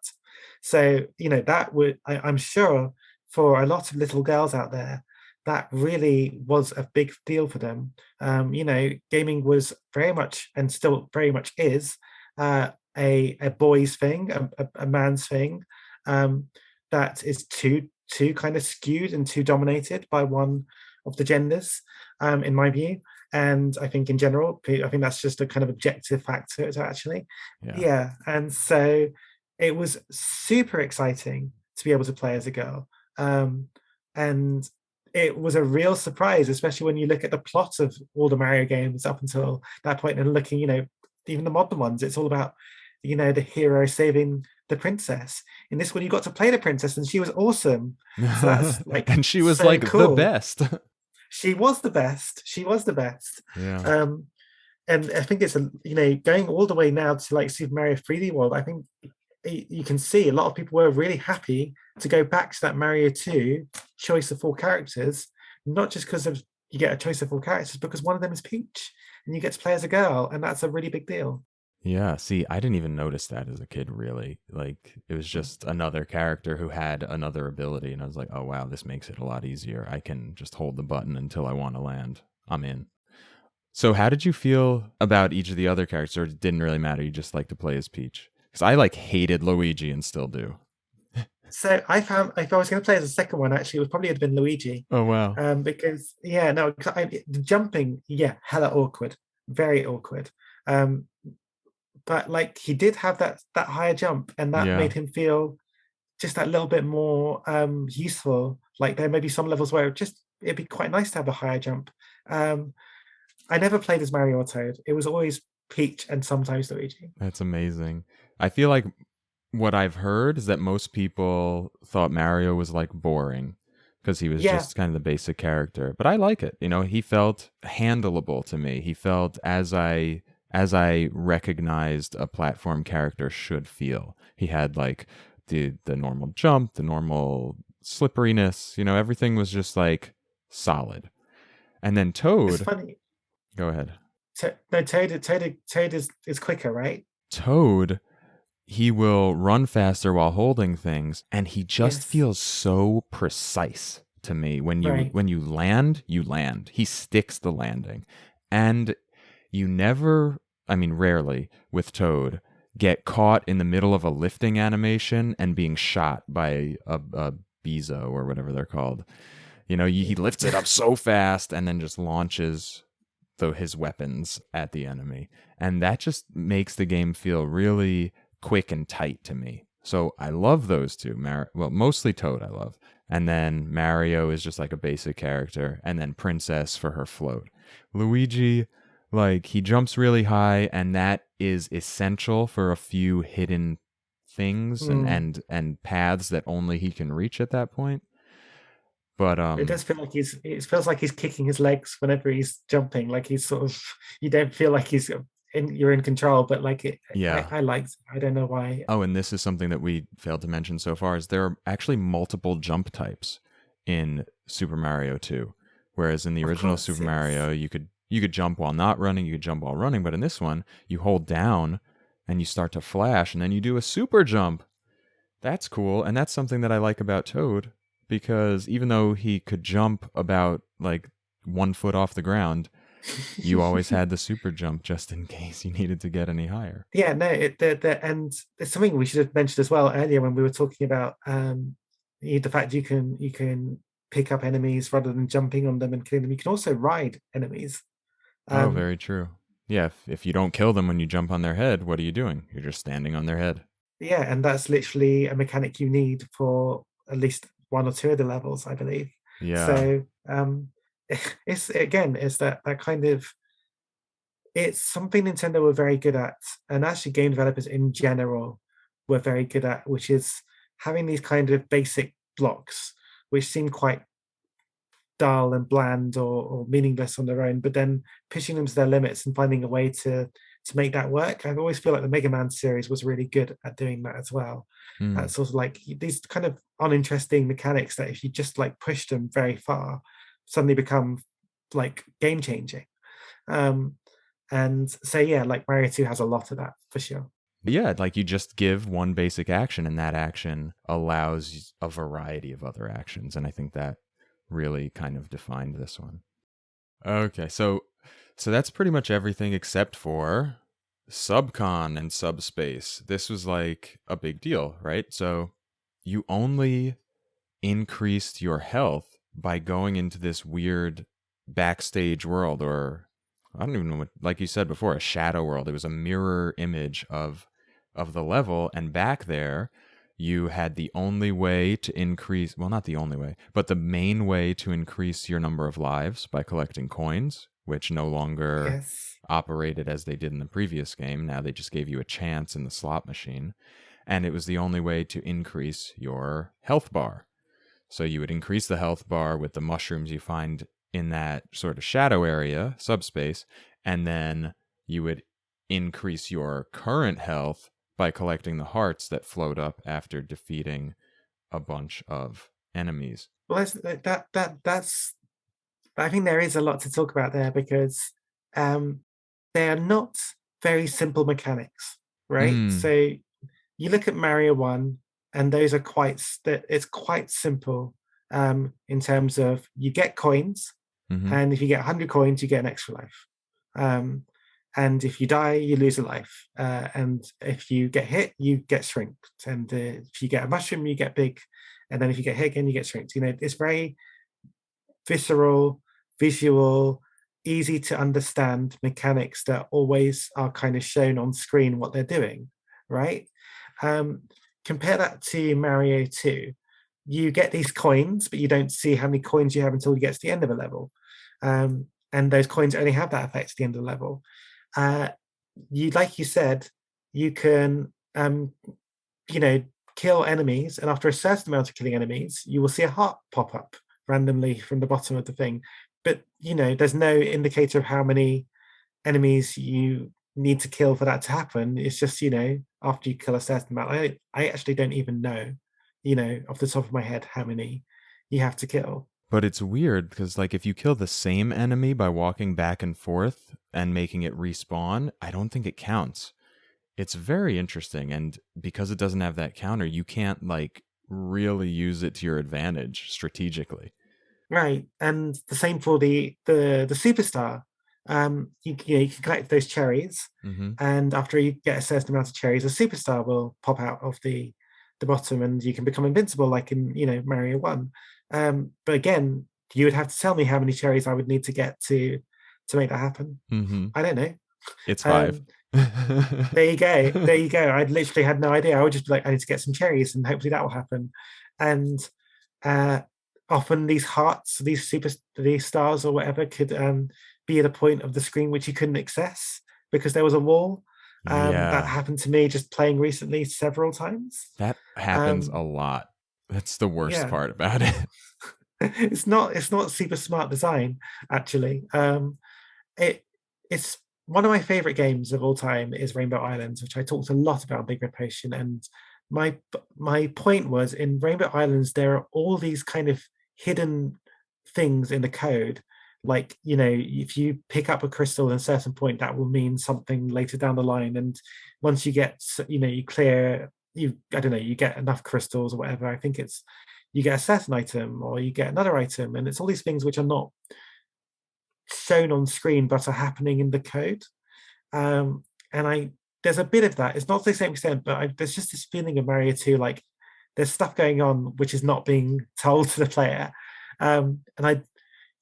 So that would, I'm sure, for a lot of little girls out there, that really was a big deal for them. Gaming was very much, and still very much is, a boy's thing, a man's thing, um, that is too kind of skewed and too dominated by one of the genders, in my view. And I think in general, I think that's just a kind of objective factor to actually. Yeah. Yeah. And so it was super exciting to be able to play as a girl. And it was a real surprise, especially when you look at the plot of all the Mario games up until that point, and looking, even the modern ones, it's all about, the hero saving the princess. In this one, you got to play the princess, and she was awesome. So that's like And she was so like the cool. best. She was the best. She was the best. Yeah. And I think it's going all the way now to like Super Mario 3D World. I think you can see a lot of people were really happy to go back to that Mario 2 choice of four characters, not just because of you get a choice of four characters, because one of them is Peach and you get to play as a girl, and that's a really big deal. Yeah, see, I didn't even notice that as a kid, really. Like, it was just another character who had another ability, and I was like, oh, wow, this makes it a lot easier. I can just hold the button until I want to land. I'm in. So, how did you feel about each of the other characters, or it didn't really matter? You just like to play as Peach? Because I, like, hated Luigi and still do. So I found if I was going to play as a second one, actually, it would probably have been Luigi, Oh, wow. because yeah, no, the jumping, yeah, hella awkward, very awkward. Um, but like he did have that higher jump, and that Yeah. made him feel just that little bit more useful. Like there may be some levels where it'd be quite nice to have a higher jump. Um, I never played as Mario or Toad. It was always Peach and sometimes Luigi. That's amazing. I feel like what I've heard is that most people thought Mario was like boring because he was Yeah, just kind of the basic character. But I like it. You know, he felt handleable to me. He felt as I recognized a platform character should feel. He had like the normal jump, the normal slipperiness, you know, everything was just like solid. And then it's Toad, funny. go ahead. No, Toad is quicker, right? Toad, he will run faster while holding things, and he just Yes, feels so precise to me. When you right. when you land, you land. He sticks the landing. And you never, I mean rarely with Toad, get caught in the middle of a lifting animation and being shot by a Bezo or whatever they're called. You know, he lifts it up so fast and then just launches his weapons at the enemy. And that just makes the game feel really quick and tight to me. So I love those two. Well, mostly Toad I love. And then Mario is just like a basic character. And then Princess for her float. Luigi, like, he jumps really high, and that is essential for a few hidden things and, Mm. and paths that only he can reach at that point. But It does feel like it feels like he's kicking his legs whenever he's jumping. Like he's sort of, you don't feel like you're in control, but like yeah. I don't know why. Oh, and this is something that we failed to mention so far is there are actually multiple jump types in Super Mario 2. Whereas in the Of original course, Super yes. Mario, you could jump while not running, you could jump while running, but in this one, you hold down and you start to flash and then you do a super jump. That's cool, and that's something that I like about Toad because even though he could jump about like 1 foot off the ground, you always had the super jump just in case you needed to get any higher. Yeah, no, and it's something we should have mentioned as well earlier when we were talking about the fact you can pick up enemies rather than jumping on them and killing them. You can also ride enemies. Oh, Um, very true. Yeah, if you don't kill them when you jump on their head, what are you doing? You're just standing on their head. yeah, and that's literally a mechanic you need for at least one or two of the levels, I believe. Yeah. So it's that kind of it's something Nintendo were very good at, and actually game developers in general were very good at, which is having these kind of basic blocks, which seem quite dull and bland or meaningless on their own, but then pushing them to their limits and finding a way to make that work. I always feel like the Mega Man series was really good at doing that as well. Hmm. Sort of like these kind of uninteresting mechanics that if you just like push them very far, suddenly become like game changing. Um, and so yeah, like Mario 2 has a lot of that for sure. Yeah, like you just give one basic action, and that action allows a variety of other actions. And I think that really kind of defined this one. Okay, so that's pretty much everything except for Subcon and Subspace. This was like a big deal, right? So you only increased your health by going into this weird backstage world, or I don't even know what, like you said before, a shadow world. It was a mirror image of the level, and back there you had the only way to increase, well, not the only way, but the main way to increase your number of lives by collecting coins, which no longer Yes. operated as they did in the previous game. Now they just gave you a chance in the slot machine, and it was the only way to increase your health bar. So you would increase the health bar with the mushrooms you find in that sort of shadow area, subspace, and then you would increase your current health by collecting the hearts that float up after defeating a bunch of enemies. Well, that's I think there is a lot to talk about there because um, they are not very simple mechanics, right? Mm. So you look at Mario 1, and those are it's quite simple in terms of you get coins, Mm-hmm. and if you get 100 coins, you get an extra life. Um, and if you die, you lose a life. And if you get hit, you get shrinked. And if you get a mushroom, you get big. And then if you get hit again, you get shrinked. You know, it's very visceral, visual, easy to understand mechanics that always are kind of shown on screen what they're doing, right? Um, Compare that to Mario 2. You get these coins, but you don't see how many coins you have until you get to the end of a level. And those coins only have that effect at the end of the level. Like you said, you can kill enemies, and after a certain amount of killing enemies, you will see a heart pop up randomly from the bottom of the thing. But there's no indicator of how many enemies you need to kill for that to happen. It's just after you kill a certain amount. I actually don't even know, off the top of my head, how many you have to kill. But it's weird because, like, if you kill the same enemy by walking back and forth and making it respawn, I don't think it counts. It's very interesting, and because it doesn't have that counter, you can't like really use it to your advantage strategically. Right, and the same for the superstar. You can collect those cherries, Mm-hmm. and after you get a certain amount of cherries, a superstar will pop out of the bottom, and you can become invincible, like in Mario 1. But again, you would have to tell me how many cherries I would need to get to make that happen. Mm-hmm. I don't know. It's 5. Um, there you go. There you go. I literally had no idea. I would just be like, I need to get some cherries, and hopefully that will happen. And uh, often these hearts, these stars or whatever, could be at a point of the screen which you couldn't access because there was a wall. That Yeah, happened to me just playing recently several times. that happens a Um, lot. That's the worst yeah, part about it. it's not super smart design actually. It's one of my favorite games of all time is Rainbow Islands, which I talked a lot about on Big Red Potion. And my point was, in Rainbow Islands there are all these kind of hidden things in the code. Like, if you pick up a crystal at a certain point, that will mean something later down the line. And once you get, you clear, I don't know, you get enough crystals or whatever. I think it's you get a certain item or you get another item, and it's all these things which are not shown on screen but are happening in the code. And there's a bit of that. It's not to the same extent, but there's just this feeling of Mario 2, like there's stuff going on which is not being told to the player. And I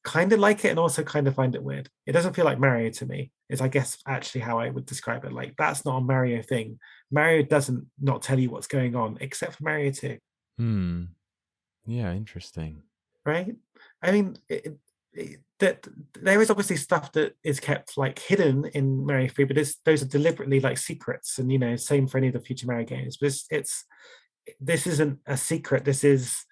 kind of like it and also kind of find it weird. It doesn't feel like Mario to me, is I guess actually how I would describe it. Like, that's not a Mario thing. Mario doesn't not tell you what's going on, except for Mario 2. Hmm. Yeah, interesting. Right? I mean, that there is obviously stuff that is kept like hidden in Mario 3, but those are deliberately like secrets, and same for any of the future Mario games. But this isn't a secret. This is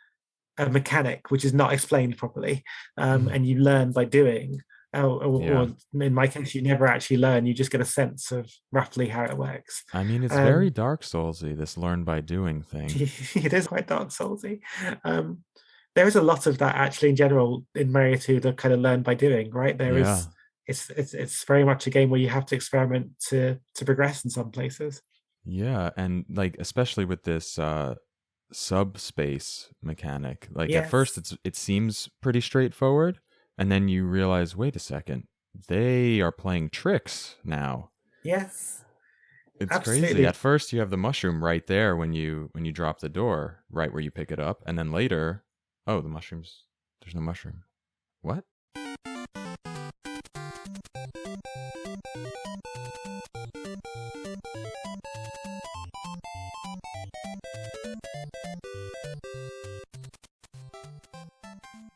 a mechanic which is not explained properly, and you learn by doing. Yeah. Or in my case, you never actually learn. You just get a sense of roughly how it works. I mean, it's very Um, Dark Soulsy, this learn by doing thing. it is quite Dark Soulsy. Um, there is a lot of that actually in general in Mario 2 that kind of learn by doing, right? There is Yeah. it's very much a game where you have to experiment to progress in some places. Yeah, and like especially with this subspace mechanic. Like at first Yes, it seems pretty straightforward, and then you realize, wait a second, they are playing tricks now. yes, It's crazy. At absolutely. first you have the mushroom right there when you drop the door, right where you pick it up, and then later, oh, the mushrooms, there's no mushroom. What?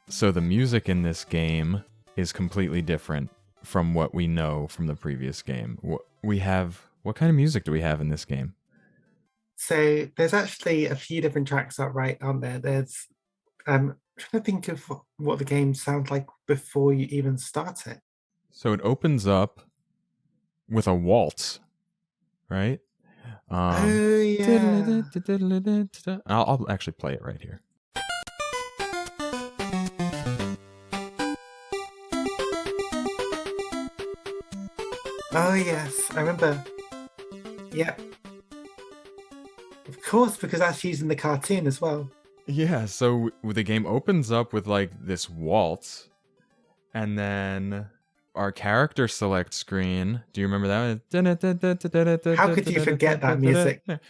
So the music in this game is completely different from what we know from the previous game. What kind of music do we have in this game? So there's actually a few different tracks up right on there. There's I'm trying to think of what the game sounds like before you even start it. So it opens up with a waltz, right? Oh yeah. I'll actually play it right here. Oh yes, I remember. Yeah, of course, because that's used in the cartoon as well. Yeah, so the game opens up with like this waltz, and then our character select screen. Do you remember How could you forget that music? that?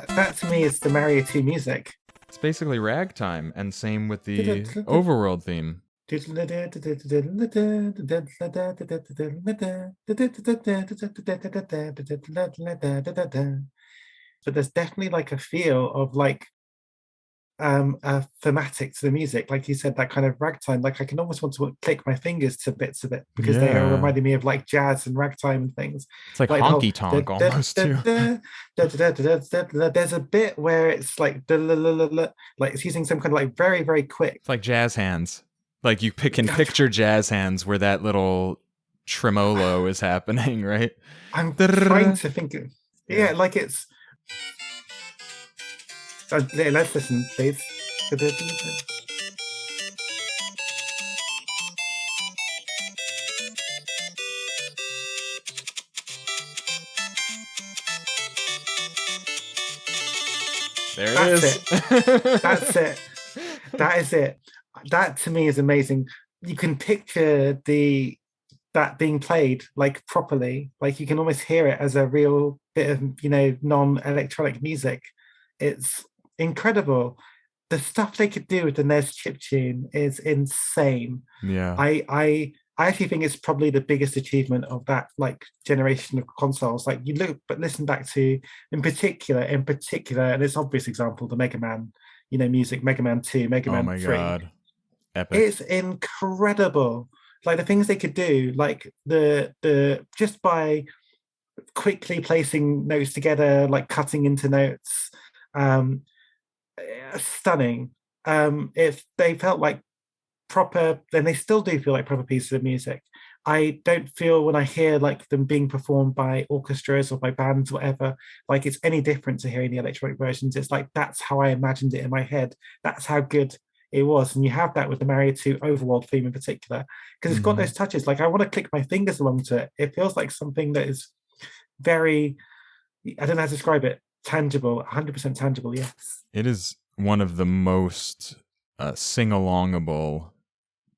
That to me is the Mario 2 music. It's basically ragtime, and same with the overworld theme. But there's definitely like a feel of like a thematic to the music, like you said, that kind of ragtime. Like I can almost want to click my fingers to bits of it because they are Yeah. reminding me of like jazz and ragtime and things. It's like Like the whole honky tonk almost too. there's a bit where it's like like it's using some kind of like very very quick. It's like jazz hands. Like you can picture jazz hands where that little tremolo is happening, right? I'm trying to think of, yeah, like it's let's listen please. There it That's is. it. That's it. That is it. That to me is amazing. You can picture that being played like properly. Like you can almost hear it as a real bit of, non-electronic music. It's incredible. The stuff they could do with the NES chiptune is insane. Yeah. I actually think it's probably the biggest achievement of that like generation of consoles. Like you look, but listen back to in particular, and it's obvious example, the Mega Man, music, Mega Man 2, Mega Oh Man my 3. god. Epic. It's incredible. Like the things they could do, like the just by quickly placing notes together, like cutting into notes, um, stunning. If they felt like proper, then they still do feel like proper pieces of music. I don't feel when I hear like them being performed by orchestras or by bands, whatever, like it's any different to hearing the electronic versions. It's like that's how I imagined it in my head. That's how good it was. And you have that with the Mario 2 Overworld theme in particular, because it's got those touches. Like I want to click my fingers along to it. It feels like something that is very, I don't know how to describe it, tangible, 100% tangible, yes. It is one of the most sing-alongable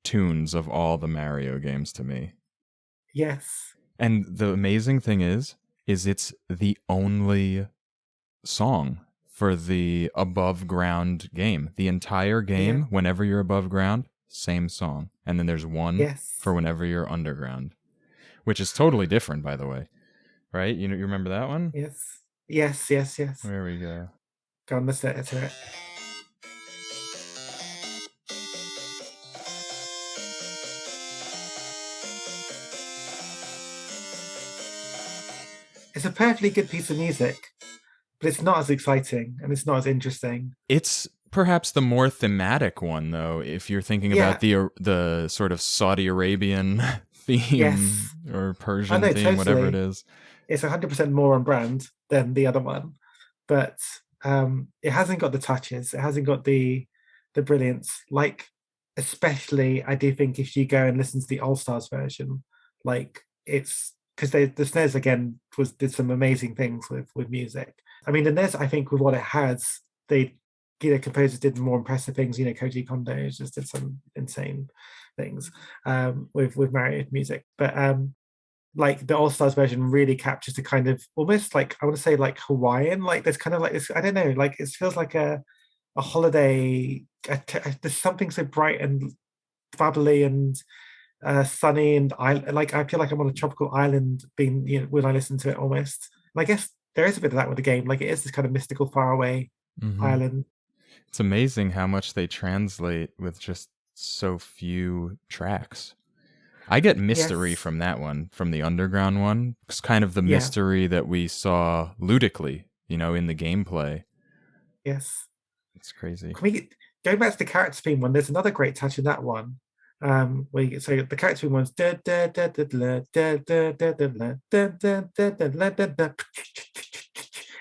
tunes of all the Mario games to me. Yes. And the amazing thing is it's the only song for the above ground game. The entire game, whenever you're above ground, same song. And then there's one for whenever you're underground, which is totally different, by the way. Right? You remember that one? Yes. There we go. Go on, let's let to it. It's a perfectly good piece of music, but it's not as exciting and it's not as interesting. It's perhaps the more thematic one, though, if you're thinking about the sort of Saudi Arabian theme or Persian theme, totally. Whatever it is. It's 100% more on brand than the other one, but it hasn't got the touches. It hasn't got the brilliance. Like, especially, I do think if you go and listen to the All Stars version, like it's because the SNES again did some amazing things with music. I mean, the NES, I think, with what it has, they composers did more impressive things. Koji Kondo just did some insane things with Mario music, but like the All Stars version really captures the kind of almost like I want to say like Hawaiian, like there's kind of like this, I don't know, like it feels like a holiday. There's something so bright and bubbly and sunny, and I feel like I'm on a tropical island being when I listen to it almost. And I guess there is a bit of that with the game, like it is this kind of mystical faraway island. It's amazing how much they translate with just so few tracks. I get mystery from that one, from the underground one. It's kind of the mystery that we saw ludically, in the gameplay. Yes. It's crazy. Going back to the character theme one, there's another great touch in that one. So the character one's da da da da da da da da da da da da da da da,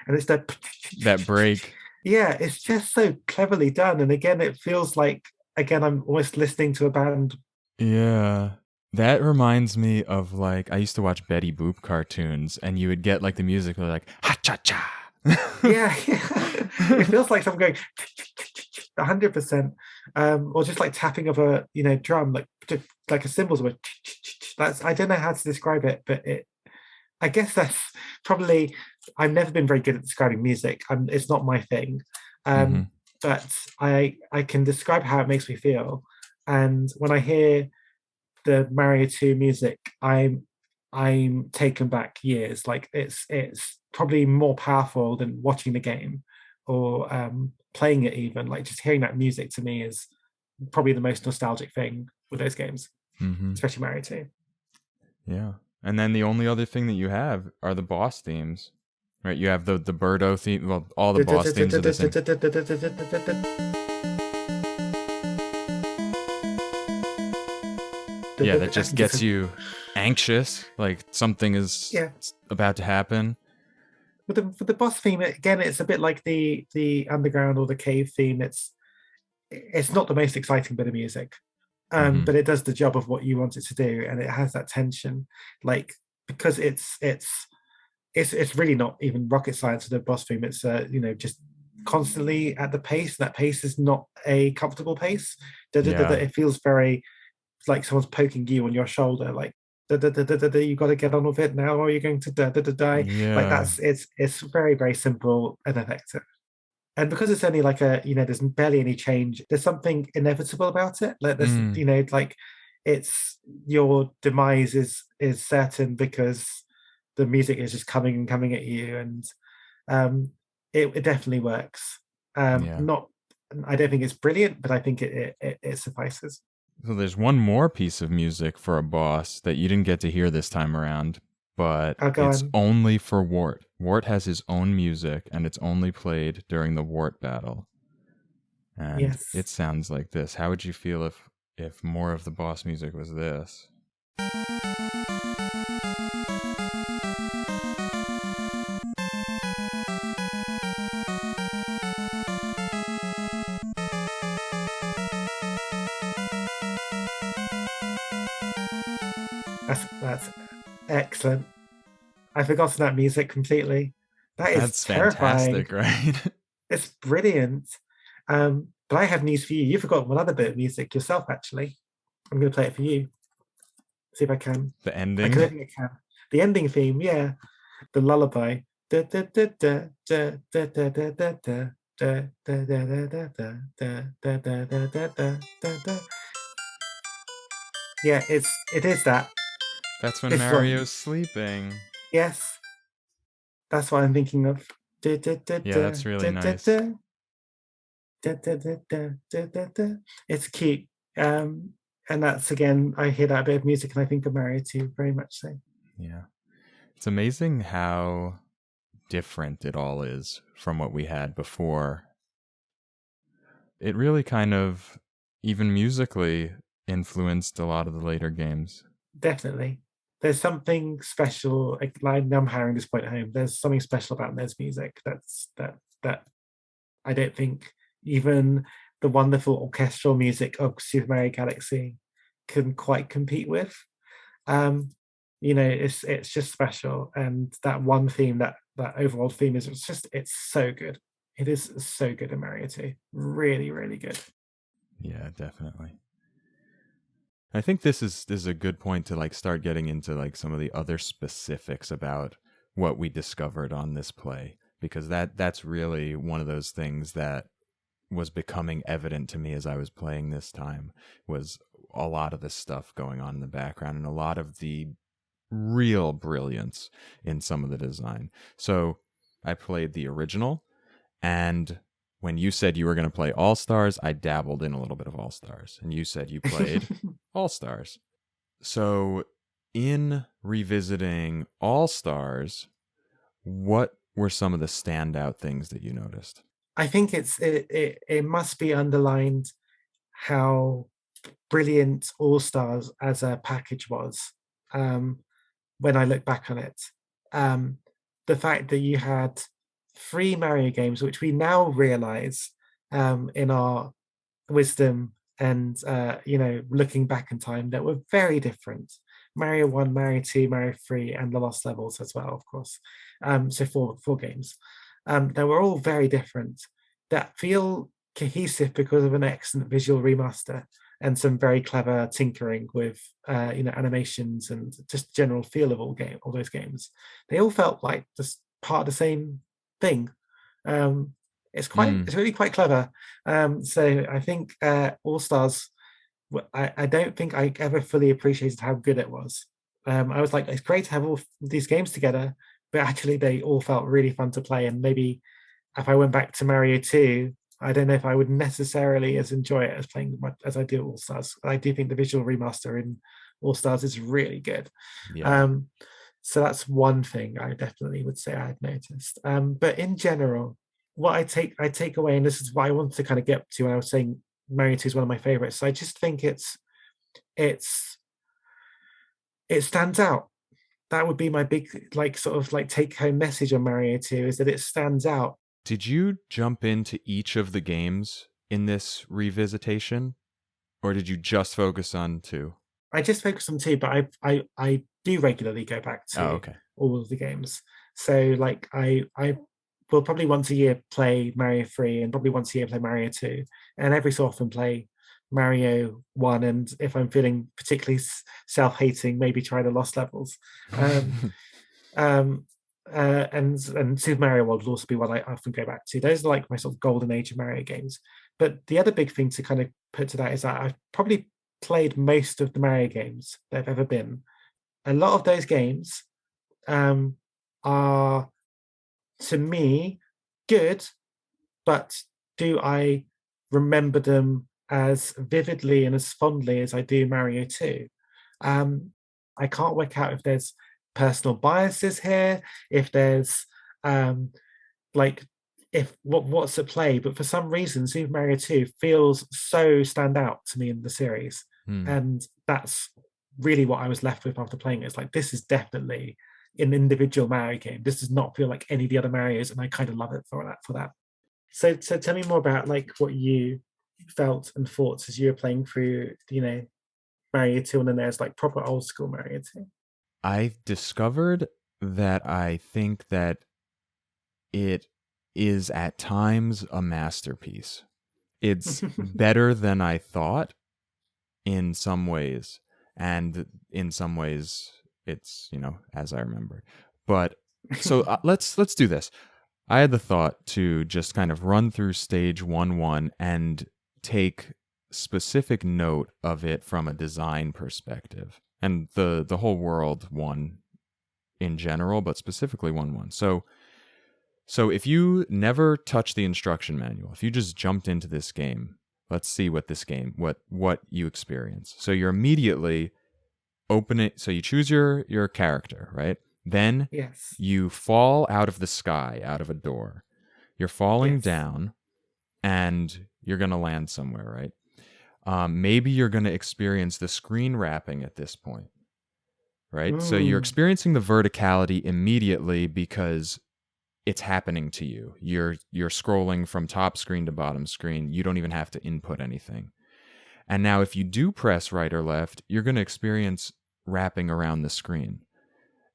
and it's that That break. yeah, it's just so cleverly done. And again, it feels like again I'm almost listening to a band. Yeah. That reminds me of like I used to watch Betty Boop cartoons and you would get like the music like ha cha cha. Yeah, yeah. It feels like someone going 100%, or just like tapping of a drum, like a cymbals were. That's I don't know how to describe it, but I guess that's probably. I've never been very good at describing music. It's not my thing, Mm-hmm. but I can describe how it makes me feel, and when I hear the Mario 2 music, I'm taken back years. Like it's probably more powerful than watching the game or playing it even. Like just hearing that music to me is probably the most nostalgic thing with those games, Mm-hmm. especially Mario 2. Yeah. And then the only other thing that you have are the boss themes. Right? You have the Birdo theme. Well, all the boss themes are the same. Yeah, that just gets you anxious, like something is Yeah. about to happen. With the boss theme, again, it's a bit like the underground or the cave theme. It's not the most exciting bit of music, Mm-hmm. but it does the job of what you want it to do, and it has that tension, like because it's really not even rocket science for the boss theme. It's just constantly at the pace. That pace is not a comfortable pace. Yeah. It feels very like someone's poking you on your shoulder, like you got to get on with it now, or you're going to die. Like Yeah. it's very very simple and effective. And because it's only like there's barely any change. There's something inevitable about it. Like there's Mm. like it's your demise is certain because the music is just coming and coming at you, and it definitely works. Yeah. Not, I don't think it's brilliant, but I think it suffices. So there's one more piece of music for a boss that you didn't get to hear this time around, but I'll go it's on. only for Wart. Wart has his own music and it's only played during the Wart battle. And Yes. it sounds like this. How would you feel if more of the boss music was this? That's excellent. I've forgotten that music completely. That is That's terrifying. fantastic, right? It's brilliant. But I have news for you. You forgot one other bit of music yourself, actually. I'm going to play it for you. See if I can. The I ending. don't think I can. The ending theme, yeah. The lullaby. Da, da, da, da, da, da, da, da, da, da. Da, da, da, da, da, da, da, da, da, da, da, da, da. Yeah, it is that. That's when This is what. Mario's sleeping. Yes, that's what I'm thinking of. Da, da, da, Yeah, da, that's really da, da, nice. da. Da, da, da, da, da, da, da. It's cute. And that's again, I hear that bit of music and I think of Mario too, very much so. Yeah. It's amazing how different it all is from what we had before. It really kind of, even musically, influenced a lot of the later games. Definitely. There's something special, like I'm hammering this point home. There's something special about NES music that I don't think even the wonderful orchestral music of Super Mario Galaxy can quite compete with. Um, it's just special, and that one theme, that overall theme it's so good. It is so good in Mario 2. Really, really good. Yeah, definitely. I think this is a good point to like start getting into like some of the other specifics about what we discovered on this play, because that's really one of those things that was becoming evident to me as I was playing this time, was a lot of this stuff going on in the background and a lot of the real brilliance in some of the design. So I played the original, and when you said you were going to play All Stars, I dabbled in a little bit of All Stars, and you said you played All Stars. So in revisiting All Stars, what were some of the standout things that you noticed? I think it must be underlined how brilliant All Stars as a package was. Um, when I look back on it, um, the fact that you had three Mario games, which we now realize in our wisdom and looking back in time, that were very different. Mario 1, Mario 2, Mario 3, and the Lost Levels as well, of course. So four games. They were all very different that feel cohesive because of an excellent visual remaster and some very clever tinkering with animations and just general feel of all those games. They all felt like just part of the same thing. It's really quite clever. So I think All Stars. I don't think I ever fully appreciated how good it was. I was like, it's great to have all these games together, but actually they all felt really fun to play. And maybe if I went back to Mario 2, I don't know if I would necessarily as enjoy it as playing as I do All Stars. I do think the visual remaster in All Stars is really good. Yeah. So that's one thing I definitely would say I've noticed. But in general, what I take away, and this is what I wanted to kind of get to when I was saying Mario 2 is one of my favorites. So I just think it's it stands out. That would be my big sort of take home message on Mario 2 is that it stands out. Did you jump into each of the games in this revisitation, or did you just focus on 2? I just focus on 2, but I do regularly go back Oh, to okay. all of the games. So I will probably once a year play Mario 3 and probably once a year play Mario 2, and every so often play Mario 1, and if I'm feeling particularly self-hating, maybe try the Lost Levels. Um, um, and Super Mario World will also be one I often go back to. Those are like my sort of golden age of Mario games. But the other big thing to kind of put to that is that I've probably played most of the Mario games that have ever been. A lot of those games are, to me, good, but do I remember them as vividly and as fondly as I do Mario 2? I can't work out if there's personal biases here, if there's like if what's at play, but for some reason Super Mario 2 feels so stand out to me in the series. And that's really what I was left with after playing it. It's like this is definitely an individual Mario game. This does not feel like any of the other Marios, and I kind of love it for that. So tell me more about like what you felt and thoughts as you were playing through, Mario 2, and then there's like proper old school Mario 2. I discovered that I think that it is at times a masterpiece. It's better than I thought in some ways, and in some ways it's, as I remember. But so let's do this. I had the thought to just kind of run through stage 1-1 and take specific note of it from a design perspective, and the whole world 1 in general, but specifically 1-1. So if you never touch the instruction manual, if you just jumped into this game, let's see what you experience. So you're immediately opening, so you choose your character, right? Then Yes. you fall out of the sky, out of a door. You're falling down, and you're going to land somewhere, right? Maybe you're going to experience the screen wrapping at this point, right? So you're experiencing the verticality immediately because it's happening to you. You're scrolling from top screen to bottom screen. You don't even have to input anything. And now if you do press right or left, you're going to experience wrapping around the screen.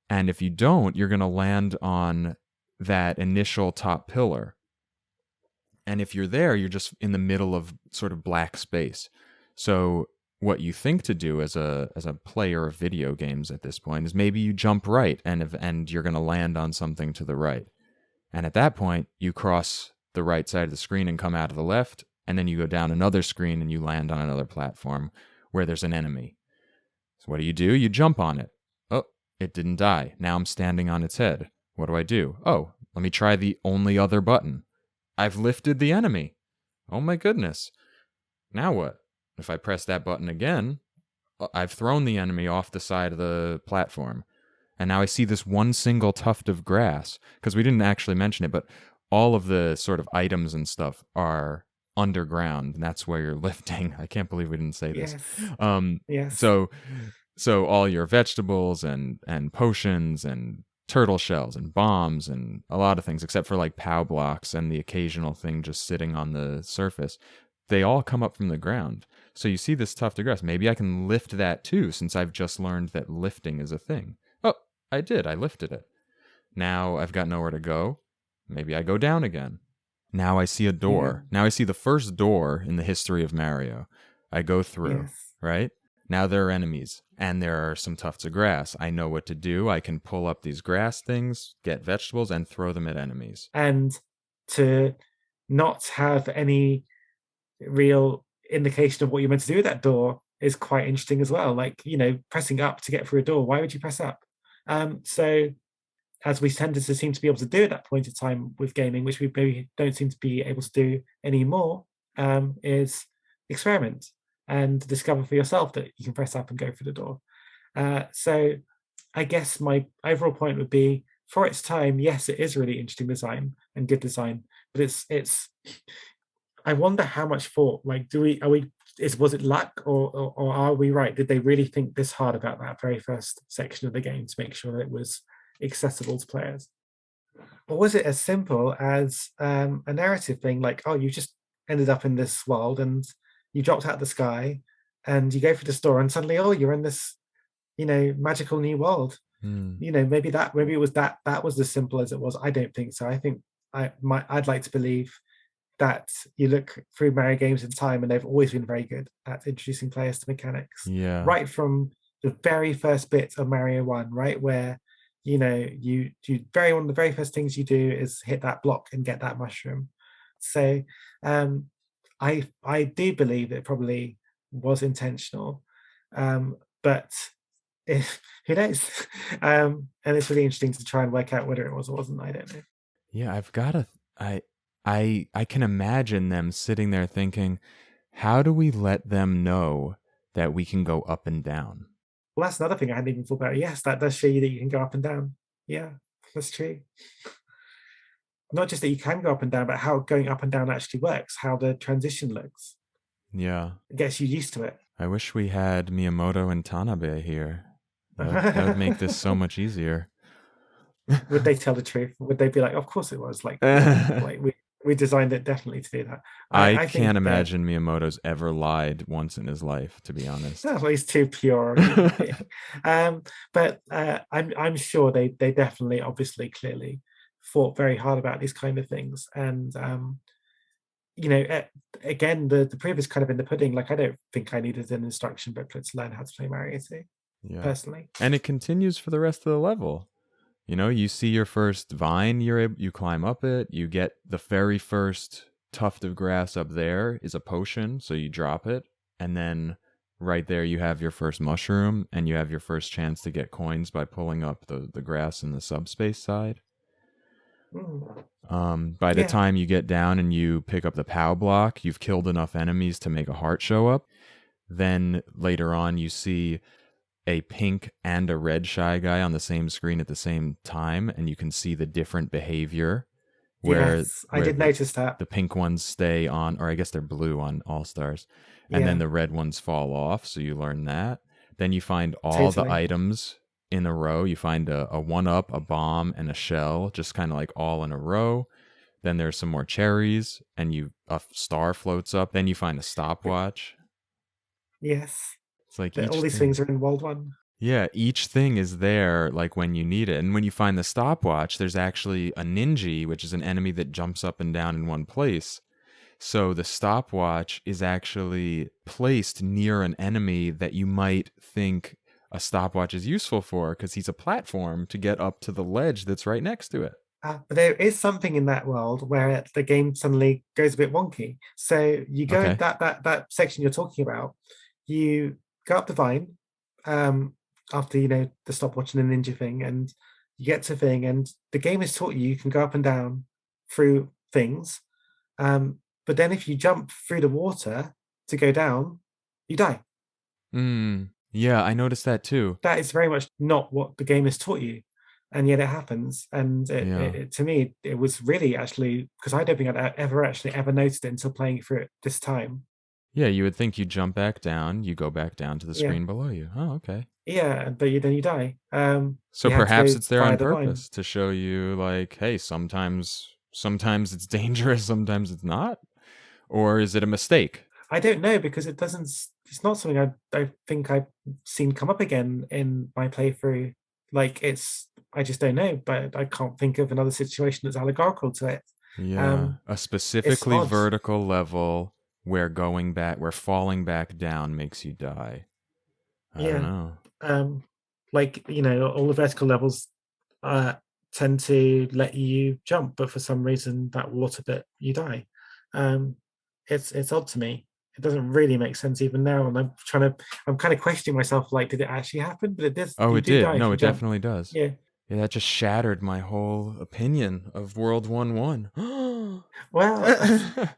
And if you don't, you're going to land on that initial top pillar. And if you're there, you're just in the middle of sort of black space. So what you think to do as a player of video games at this point is maybe you jump right and you're going to land on something to the right. And at that point, you cross the right side of the screen and come out of the left, and then you go down another screen and you land on another platform where there's an enemy. So what do? You jump on it. Oh, it didn't die. Now I'm standing on its head. What do I do? Oh, let me try the only other button. I've lifted the enemy. Oh my goodness. Now what? If I press that button again, I've thrown the enemy off the side of the platform. And now I see this one single tuft of grass, because we didn't actually mention it, but all of the sort of items and stuff are underground, and that's where you're lifting. I can't believe we didn't say this. Yes. Um, Yes. so so all your vegetables and potions and turtle shells and bombs and a lot of things, except for like POW blocks and the occasional thing just sitting on the surface, they all come up from the ground. So you see this tufted grass. Maybe I can lift that too, since I've just learned that lifting is a thing. Oh, I did. I lifted it. Now I've got nowhere to go. Maybe I go down again. Now I see a Yeah. door. Now I see the first door in the history of Mario. I go through, Yes. right? Now there are enemies, and there are some tufts of grass. I know what to do. I can pull up these grass things, get vegetables, and throw them at enemies. And to not have any real indication of what you're meant to do with that door is quite interesting as well. Like, pressing up to get through a door. Why would you press up? So as we tended to seem to be able to do at that point in time with gaming, which we maybe don't seem to be able to do anymore, is experiment and discover for yourself that you can press up and go through the door. So I guess my overall point would be, for its time, yes, it is really interesting design and good design, but it's I wonder how much thought, like, was it luck, or are we right? Did they really think this hard about that very first section of the game to make sure that it was accessible to players? Or was it as simple as a narrative thing, like, oh, you just ended up in this world and you dropped out of the sky and you go through the store and suddenly, oh, you're in this, magical new world. Maybe it was that was as simple as it was. I don't think so. I think I'd like to believe that you look through Mario games in time and they've always been very good at introducing players to mechanics. Yeah. Right from the very first bit of Mario 1, right, where you one of the very first things you do is hit that block and get that mushroom. So I do believe it probably was intentional, but who knows? And it's really interesting to try and work out whether it was or wasn't. I don't know. Yeah, I've got to I can imagine them sitting there thinking, how do we let them know that we can go up and down? Well, that's another thing I hadn't even thought about. Yes, that does show you that you can go up and down. Yeah, that's true. Not just that you can go up and down, but how going up and down actually works, how the transition looks. Yeah. It gets you used to it. I wish we had Miyamoto and Tanabe here. That would make this so much easier. Would they tell the truth? Would they be like, of course it was, like, yeah, like we designed it definitely to do that. I think can't imagine Miyamoto's ever lied once in his life, to be honest. well, he's too pure. But I'm sure they definitely, obviously, clearly fought very hard about these kind of things. And again, the proof is kind of in the pudding. Like, I don't think I needed an instruction booklet to learn how to play Mario 2, personally. And it continues for the rest of the level. You see your first vine, you climb up it, you get the very first tuft of grass up there is a potion, so you drop it, and then right there you have your first mushroom, and you have your first chance to get coins by pulling up the grass in the subspace side. By the time you get down and you pick up the POW block, you've killed enough enemies to make a heart show up. Then later on you see a pink and a red Shy Guy on the same screen at the same time, and you can see the different behavior. Where I did notice that. The pink ones stay on, or I guess they're blue on All Stars, and then the red ones fall off, so you learn that. Then you find all the items in a row. You find a 1-up, a bomb, and a shell, just kind of like all in a row. Then there's some more cherries, and a star floats up. Then you find a stopwatch. Yes. It's like all these things are in World 1. Yeah, each thing is there like when you need it. And when you find the stopwatch, there's actually a ninja, which is an enemy that jumps up and down in one place. So the stopwatch is actually placed near an enemy that you might think a stopwatch is useful for, because he's a platform to get up to the ledge that's right next to it. But there is something in that world where the game suddenly goes a bit wonky. So you go in that section you're talking about, you go up the vine, after the stopwatch and the ninja thing, and you get to thing, and the game has taught you can go up and down through things, but then if you jump through the water to go down, you die. Yeah, I noticed that too. That is very much not what the game has taught you. and yet it happens. And Yeah. to me, it was really actually, because I don't think I'd ever actually ever noticed it until playing through it this time. Yeah, you would think you jump back down, you go back down to the Yeah, screen below you. Oh, okay. yeah, but then you die. So You had to perhaps go it's there via on the vine. purpose to show you like, hey, sometimes it's dangerous, sometimes it's not? Or is it a mistake? I don't know because it doesn't. It's not something I think I've seen come up again in my playthrough. Like it's, I just don't know, but I can't think of another situation that's allegorical to it. Yeah, Um, a it's specifically odd. vertical level where falling back down makes you die. I don't Yeah. know. Like all the vertical levels uh tend to let you jump, but for some reason that water bit you die. Um, it's odd to me. It doesn't really make sense even now, and I'm kind of questioning myself. Like, did it actually happen? But it does. Oh, You it do did. die if No, you it jump. definitely does. Yeah. Yeah, that just shattered my whole opinion of World 1-1. Well,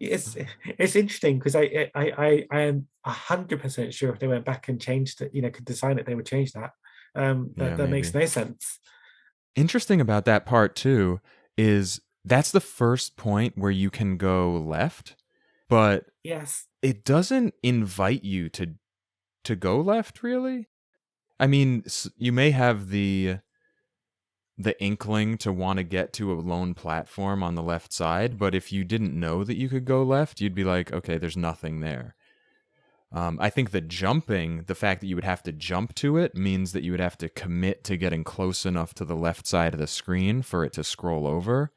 it's interesting because I am 100% sure if they went back and changed it, could design it, they would change that. Yeah, That makes maybe. no sense. Interesting about that part too is that's the first point where you can go left, but Yes. it doesn't invite you to go left really. I mean, you may have the inkling to want to get to a lone platform on the left side, but if you didn't know that you could go left, you'd be like, okay, there's nothing there. I think the fact that you would have to jump to it means that you would have to commit to getting close enough to the left side of the screen for it to scroll over.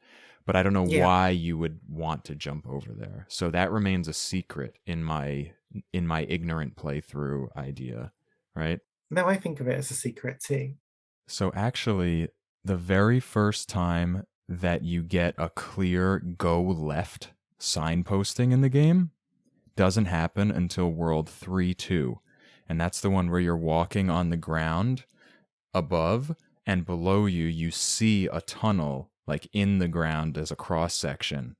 But I don't know Yeah. why you would want to jump over there. So that remains a secret in my ignorant playthrough idea, right? No, I think of it as a secret too. So actually, the very first time that you get a clear go left signposting in the game doesn't happen until World 3-2. And that's the one where you're walking on the ground above, and below you, you see a tunnel like in the ground as a cross section.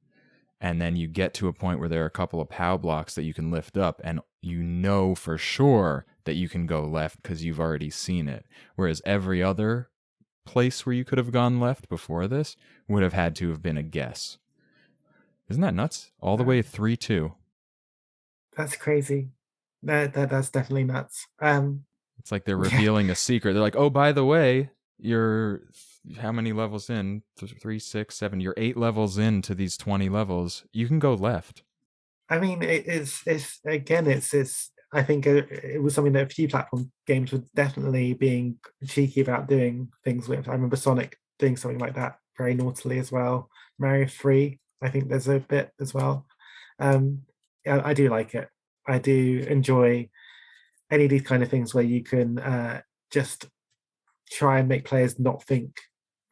And then you get to a point where there are a couple of POW blocks that you can lift up, and you know for sure that you can go left because you've already seen it. Whereas every other place where you could have gone left before this would have had to have been a guess. Isn't that nuts? All the Uh, way 3-2. that's crazy. That's definitely nuts. It's like they're Yeah. revealing a secret. They're like, oh, by the way, you're how many levels in? 3, 6, 7. You're 8 levels into these 20 levels. You can go left. I mean, it's again, it's. I think it was something that a few platform games were definitely being cheeky about doing things with. I remember Sonic doing something like that very naughtily as well. Mario 3, I think there's a bit as well. I do like it. I do enjoy any of these kind of things where you can just try and make players not think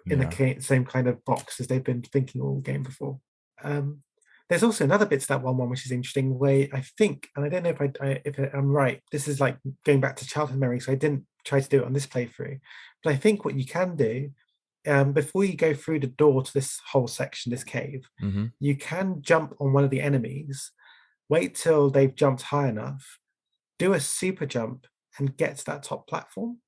in Yeah. the same kind of box as they've been thinking all game before. Um, there's also another bit to that one which is interesting, where I think, and I don't know if I'm right. This is like going back to childhood memory, so I didn't try to do it on this playthrough. But I think what you can do before you go through the door to this whole section, this cave, Mm-hmm. you can jump on one of the enemies, wait till they've jumped high enough, do a super jump, and get to that top platform.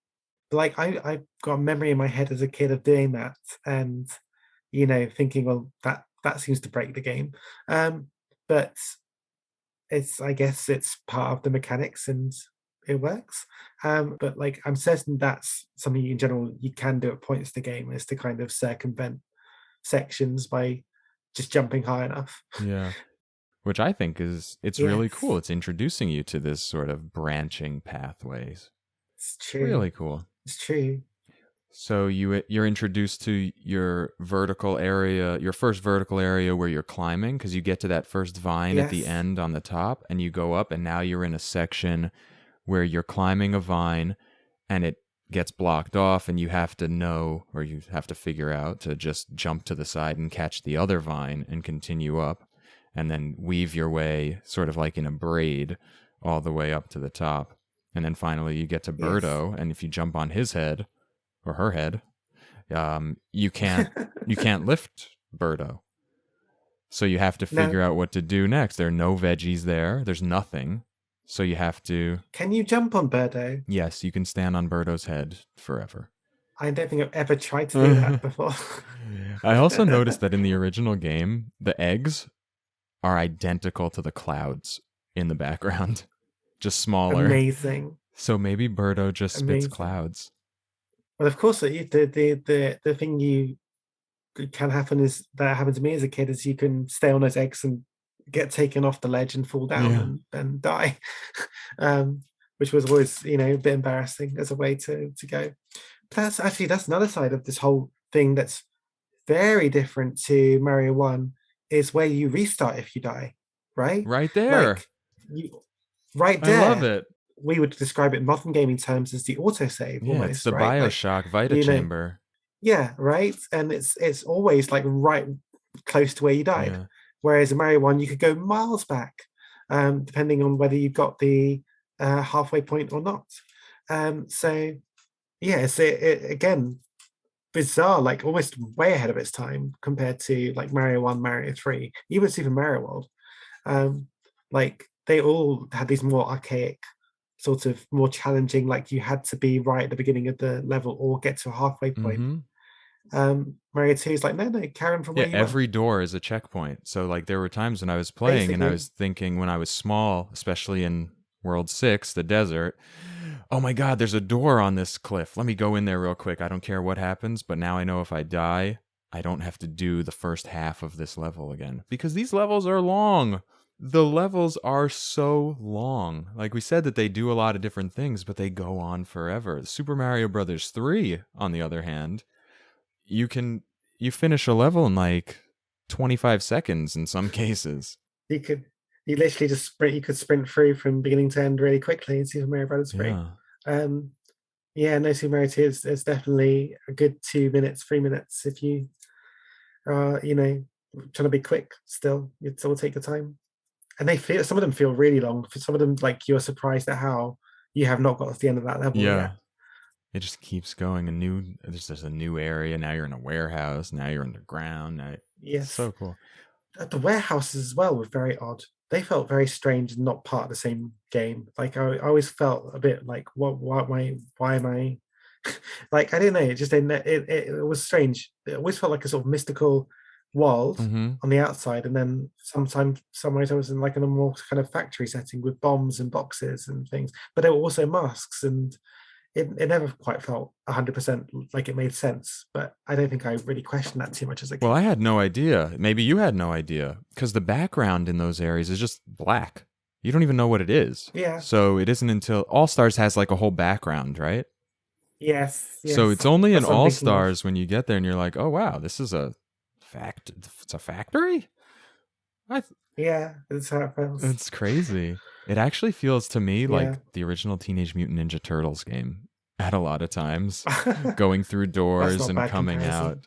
Like I got a memory in my head as a kid of doing that, and thinking, well, that seems to break the game. But I guess it's part of the mechanics and it works. But like I'm certain that's something in general you can do at points in the game, is to kind of circumvent sections by just jumping high enough. Yeah. Which I think it's really cool. Yes, It's introducing you to this sort of branching pathways. it's It's true. really cool. It's true. So you're introduced to your vertical area, your first vertical area where you're climbing, because you get to that first vine at the Yes. end on the top, and you go up, and now you're in a section where you're climbing a vine, and it gets blocked off, and you have to know, or you have to figure out to just jump to the side and catch the other vine and continue up, and then weave your way sort of like in a braid all the way up to the top. And then finally you get to Yes. Birdo, and if you jump on his head or her head, you can't lift Birdo. So you have to Now, figure out what to do next. There are no veggies there. There's nothing. So you have to. can you jump on Birdo? Yes, you can stand on Birdo's head forever. I don't think I've ever tried to do that before. I also noticed that in the original game, the eggs are identical to the clouds in the background, just smaller. Amazing, So maybe Birdo just spits amazing. clouds. Well, of course, the thing you can happen is that happened to me as a kid is you can stay on those eggs and get taken off the ledge and fall down Yeah. and die, um, which was always a bit embarrassing as a way to go. But that's another side of this whole thing that's very different to Mario 1 is where you restart if you die, right? Right there. Like you right I love there, it. we would describe it in modern gaming terms as the autosave Yeah, it's almost, the right? Like, Bioshock Vita you know, Chamber. yeah, right. And it's always like right close to where you died. Yeah. Whereas in Mario 1, you could go miles back, depending on whether you got the halfway point or not. So yeah, again, bizarre, like almost way ahead of its time compared to like Mario 1, Mario 3, even Super Mario World. Um, like they all had these more archaic, sort of more challenging, like you had to be right at the beginning of the level or get to a halfway point. Mm-hmm. Mario 2 is like, no, carry on from Yeah, where you were, every door is a checkpoint. So like there were times when I was playing and I basically. was thinking when I was small, especially in World 6, the desert, oh my god, there's a door on this cliff. Let me go in there real quick. I don't care what happens, but now I know if I die, I don't have to do the first half of this level again because these levels are long. The levels are so long. Like we said that they do a lot of different things, but they go on forever. Super Mario Brothers 3, on the other hand, you can you finish a level in like 25 seconds in some cases. You could, you literally just sprint, you could sprint through from beginning to end really quickly in Super Mario Brothers 3. Yeah. Um, yeah, no, Super Mario 2 is definitely a good 2 minutes, 3 minutes if you are, trying to be quick still. You'd still take your time. And they feel, some of them feel really long. For some of them, like you're surprised at how you have not got to the end of that level Yeah. yet. It just keeps going. There's a new area. Now you're in a warehouse. Now you're underground. It's Yes. so cool. The warehouses as well were very odd. They felt very strange and not part of the same game. Like I always felt a bit like, why am I like, I don't know, it just it was strange. It always felt like a sort of mystical world Mm-hmm. on the outside, and then sometimes somewhere I was in like in a more kind of factory setting with bombs and boxes and things, but there were also masks, and it never quite felt 100% like it made sense. But I don't think I really questioned that too much as a Well, kid. I had no idea. Maybe you had no idea because the background in those areas is just black. You don't even know what it is. Yeah. So it isn't until All Stars has like a whole background, right? Yes. So Yes. it's only in That's what I'm All thinking of. Stars when you get there and you're like, oh wow, this is a fact. It's a factory. I Yeah, that's how it feels. It's crazy. It actually feels to me Yeah. like the original Teenage Mutant Ninja Turtles game at a lot of times, going through That's doors not a and bad coming comparison. out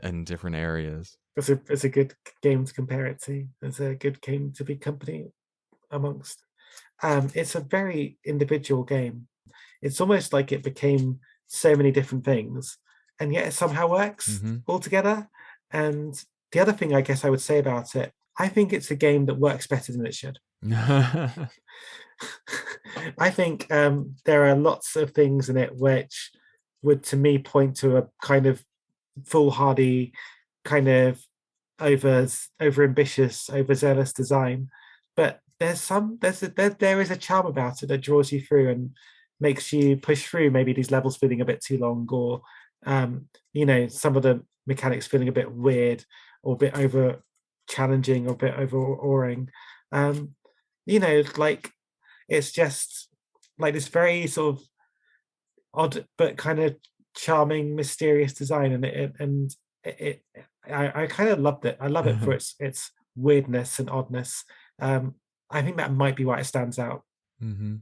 in different areas. It's a good game to compare it to. It's a good game to be company amongst. It's a very individual game. It's almost like it became so many different things, and yet it somehow works Mm-hmm. all together. And the other thing I guess I would say about it, I think it's a game that works better than it should. I think there are lots of things in it which would, to me, point to a kind of foolhardy, kind of over ambitious, overzealous design. But there is a charm about it that draws you through and makes you push through maybe these levels feeling a bit too long, or some of the mechanics feeling a bit weird or a bit over challenging or a bit over awing. Like it's just like this very sort of odd but kind of charming, mysterious design, it I kind of loved it. I love it for its weirdness and oddness. Um, I think that might be why it stands out. Mm-hmm.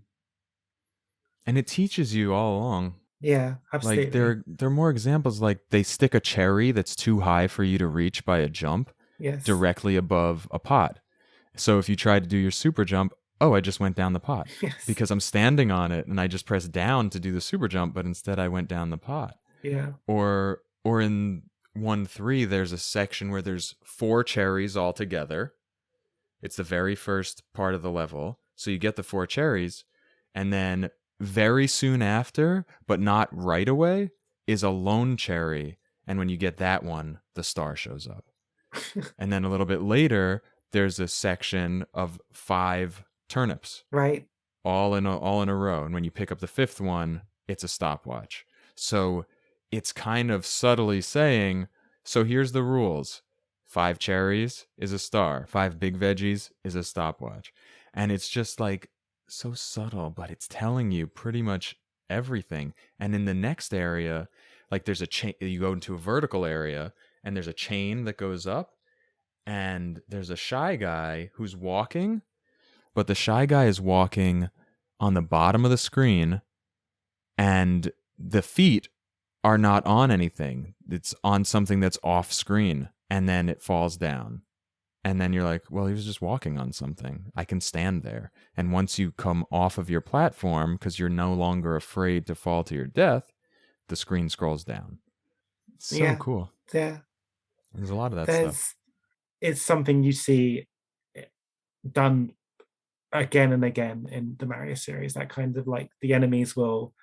And it teaches you all along. Yeah, Like absolutely. there are more examples. Like they stick a cherry that's too high for you to reach by a jump Yes. directly above a pot. So if you try to do your super jump, oh, I just went down the pot Yes. because I'm standing on it and I just pressed down to do the super jump, but instead I went down the pot. Yeah. Or in 1-3 there's a section where there's 4 cherries all together. It's the very first part of the level. So you get the 4 cherries and then very soon after, but not right away, is a lone cherry, and when you get that one, the star shows up. And then a little bit later, there's a section of 5 turnips, Right. all in a row. And when you pick up the 5th one, it's a stopwatch. So it's kind of subtly saying, so here's the rules. 5 cherries is a star. 5 big veggies is a stopwatch. And it's just like so subtle, but it's telling you pretty much everything. And in the next area, like there's a chain, you go into a vertical area and there's a chain that goes up, and there's a shy guy who's walking, but the shy guy is walking on the bottom of the screen, and the feet are not on anything. It's on something that's off screen, and then it falls down. And then you're like, well, he was just walking on something. I can stand there. And once you come off of your platform, because you're no longer afraid to fall to your death, the screen scrolls down. It's so cool. Yeah. There's a lot of that stuff. It's something you see done again and again in the Mario series. That kind of like the enemies will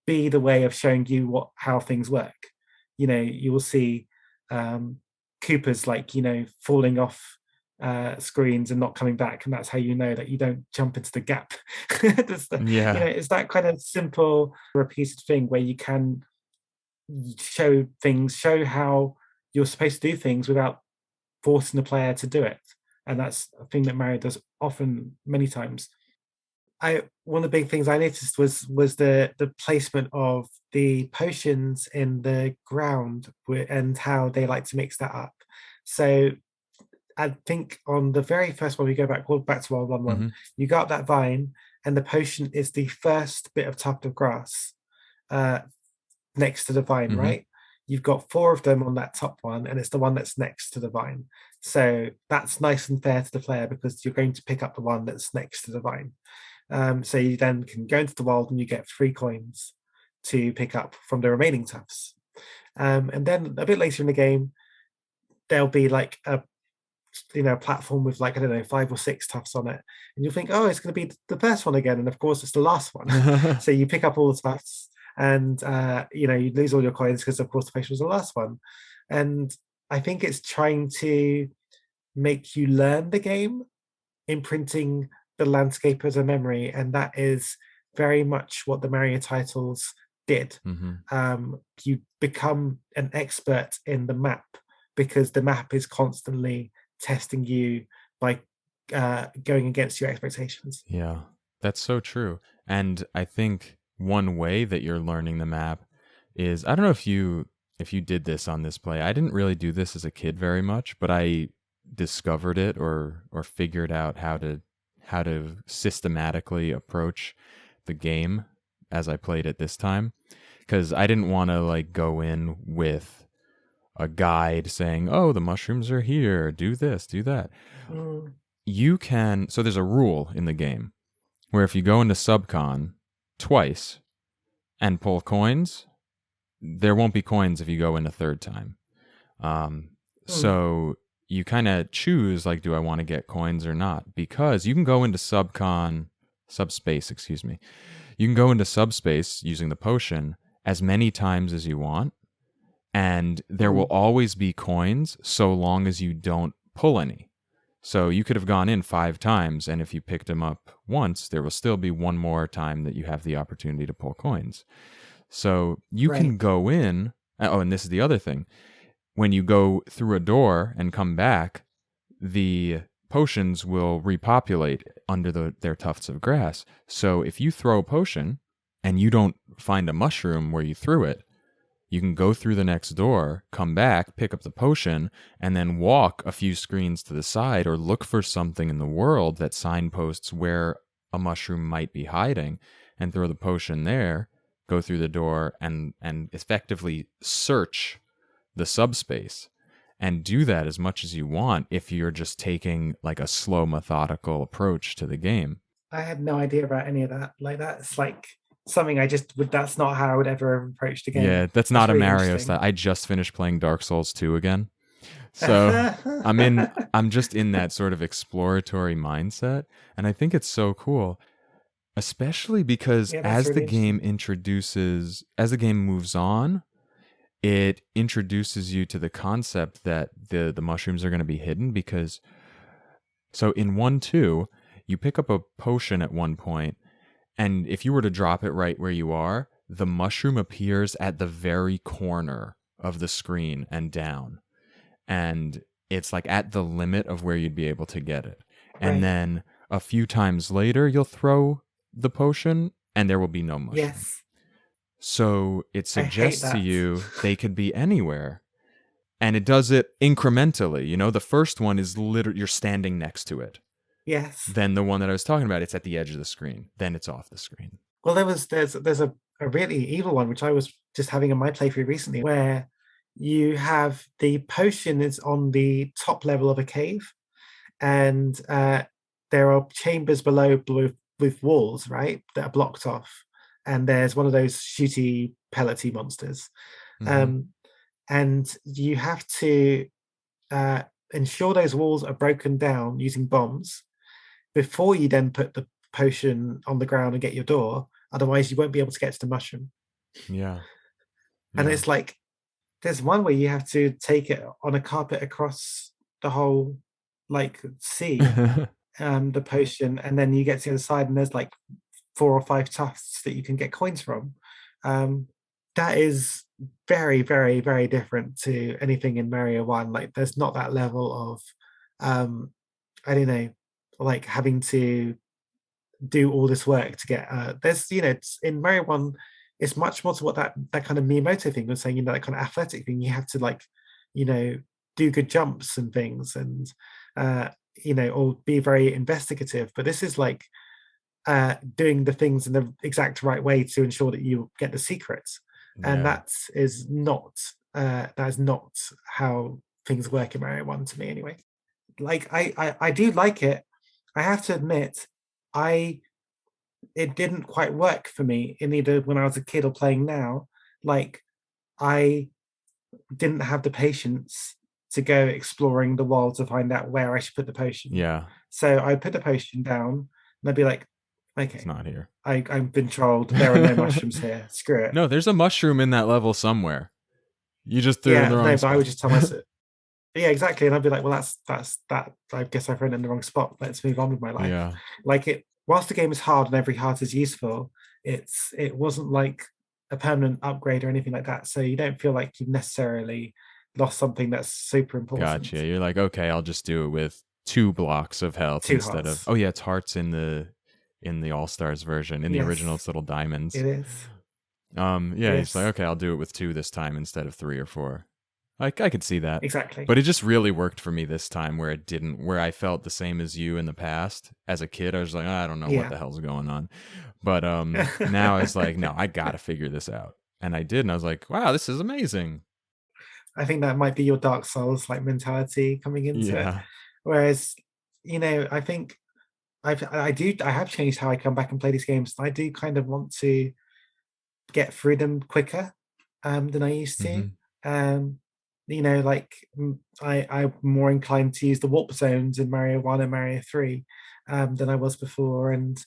be the way of showing you how things work. You will see Koopas like falling off screens and not coming back, and that's how you know that you don't jump into the gap. It's that kind of simple repeated thing where you can show how you're supposed to do things without forcing the player to do it. And that's a thing that Mario does often, many times. One of the big things I noticed was the placement of the potions in the ground and how they like to mix that up. So I think on the very first one, we go back to World 1, you go up that vine, and the potion is the first bit of tuft of grass next to the vine, right? You've got 4 of them on that top one, and it's the one that's next to the vine. So that's nice and fair to the player because you're going to pick up the one that's next to the vine. So you then can go into the world and you get 3 coins to pick up from the remaining tufts. And then a bit later in the game, there'll be like a platform with like, I don't know, 5 or 6 tufts on it. And you'll think, oh, it's going to be the first one again. And of course, it's the last one. So you pick up all the tufts. And you lose all your coins because, of course, the potion was the last one. And I think it's trying to make you learn the game, imprinting the landscape as a memory, and that is very much what the Mario titles did. You become an expert in the map because the map is constantly testing you by going against your expectations. Yeah, that's so true. And I think one way that you're learning the map is, I don't know if you did this on this play. I didn't really do this as a kid very much, but I discovered it or figured out how to systematically approach the game as I played it this time, because I didn't want to like go in with a guide saying, oh, the mushrooms are here, do this, do that. So there's a rule in the game where if you go into Subcon twice and pull coins, there won't be coins if you go in a third time. So you kind of choose, like, do I want to get coins or not? Because you can go into subspace, you can go into subspace using the potion as many times as you want, and there will always be coins so long as you don't pull any. So you could have gone in 5 times, and if you picked them up once, there will still be one more time that you have the opportunity to pull coins. So you can go in. Oh, and this is the other thing. When you go through a door and come back, the potions will repopulate under their tufts of grass. So if you throw a potion and you don't find a mushroom where you threw it, you can go through the next door, come back, pick up the potion, and then walk a few screens to the side or look for something in the world that signposts where a mushroom might be hiding and throw the potion there, go through the door, and effectively search the subspace, and do that as much as you want if you're just taking like a slow, methodical approach to the game. I had no idea about any of that. Like, that's like something that's not how I would ever approach the game. Yeah, that's not really a Mario style. I just finished playing Dark Souls 2 again. So I'm just in that sort of exploratory mindset, and I think it's so cool. Especially because Yeah, that's really interesting. as the game moves on, it introduces you to the concept that the mushrooms are going to be hidden. Because so in 1-2, you pick up a potion at one point, and if you were to drop it right where you are, the mushroom appears at the very corner of the screen and down, and it's like at the limit of where you'd be able to get it. And Right. then a few times later, you'll throw the potion and there will be no mushroom. Yes. So it I hate suggests to that. you they could be anywhere. And it does it incrementally. You know, the first one is literally you're standing next to it. Yes. Then the one that I was talking about, it's at the edge of the screen. Then it's off the screen. Well, there's a really evil one which I was just having in my playthrough recently, where you have the potion is on the top level of a cave, and there are chambers below with walls, right, that are blocked off, and there's one of those shooty pellety monsters, Mm-hmm. um, and you have to uh, ensure those walls are broken down using bombs before you then put the potion on the ground and get your door. Otherwise, you won't be able to get to the mushroom. Yeah. And Yeah. it's like there's one where you have to take it on a carpet across the whole like sea, the potion, and then you get to the other side, and there's like 4 or 5 tufts that you can get coins from. Um, that is very, very, very different to anything in Mario One. Like, there's not that level of, I don't know, like having to do all this work to get. There's, it's, in Mario One, it's much more to what that kind of Miyamoto thing was saying. That kind of athletic thing. You have to like, you know, do good jumps and things, and uh, or be very investigative. But this is like doing the things in the exact right way to ensure that you get the secrets, and Yeah. that is not how things work in Mario One to me anyway. Like I do like it. I have to admit, I it didn't quite work for me in either when I was a kid or playing now. Like I didn't have the patience to go exploring the world to find out where I should put the potion. Yeah. So I put the potion down and I'd be like, It's okay, not here. I've been trolled. There are no mushrooms here. Screw it. No, there's a mushroom in that level somewhere. You just threw it in the Yeah, wrong no, but I would spot. just tell myself, yeah, exactly. And I'd be like, well, that's that. I guess I've run in the wrong spot. Let's move on with my life. Yeah. Like it, whilst the game is hard and every heart is useful, it wasn't like a permanent upgrade or anything like that. So you don't feel like you've necessarily lost something that's super important. Gotcha. You're like, okay, I'll just do it with 2 blocks of health Two instead of, hearts. oh yeah, it's hearts in the All Stars version. In the original, Yes, it's little diamonds. it is. Yeah, he's like, Yes, okay, I'll do it with 2 this time instead of 3 or 4. I could see that. exactly. But it just really worked for me this time where it didn't, where I felt the same as you in the past. As a kid, I was like, I don't know what Yeah. the hell's going on. But now I was like, no, I gotta figure this out. And I did, and I was like, wow, this is amazing. I think that might be your Dark Souls like mentality coming into it. Yeah. Whereas, I think I have changed how I come back and play these games. I do kind of want to get through them quicker than I used to. Hmm. Um, like I'm more inclined to use the warp zones in Mario One and Mario Three than I was before. And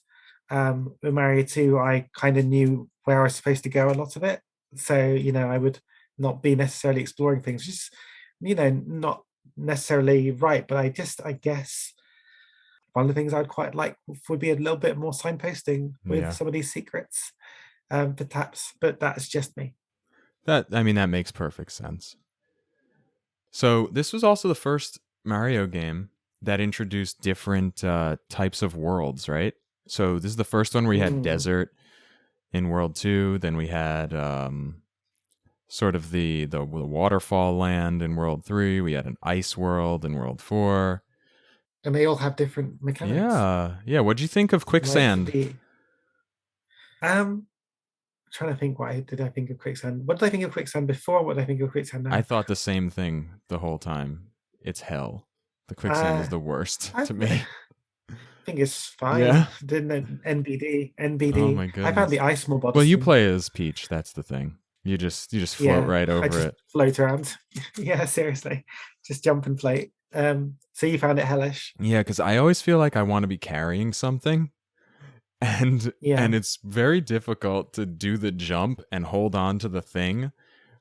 with Mario Two, I kind of knew where I was supposed to go a lot of it. So I would not be necessarily exploring things, just not necessarily right. But I guess one of the things I'd quite like would be a little bit more signposting with Yeah. some of these secrets, perhaps. But that's just me. That makes perfect sense. So this was also the first Mario game that introduced different types of worlds, right? So this is the first one where you had Mm. desert in World 2. Then we had sort of the waterfall land in World 3. We had an ice world in World 4. And they all have different mechanics. Yeah. Yeah. What'd you think of Like quicksand? the trying to think did I think of quicksand? What did I think of quicksand before? What did I think of quicksand I now? thought the same thing the whole time. It's hell. The quicksand is Uh the worst I to me. think it's fine. Yeah. Didn't it? NBD, Oh NBD. my I found the goodness. ice more Well, you bothersome. play as Peach. That's the thing. You just float Yeah, right I over just it. float around. Yeah, seriously. Just jump and float. So you found it hellish. Yeah, because I always feel like I want to be carrying something, and Yeah. it's very difficult to do the jump and hold on to the thing.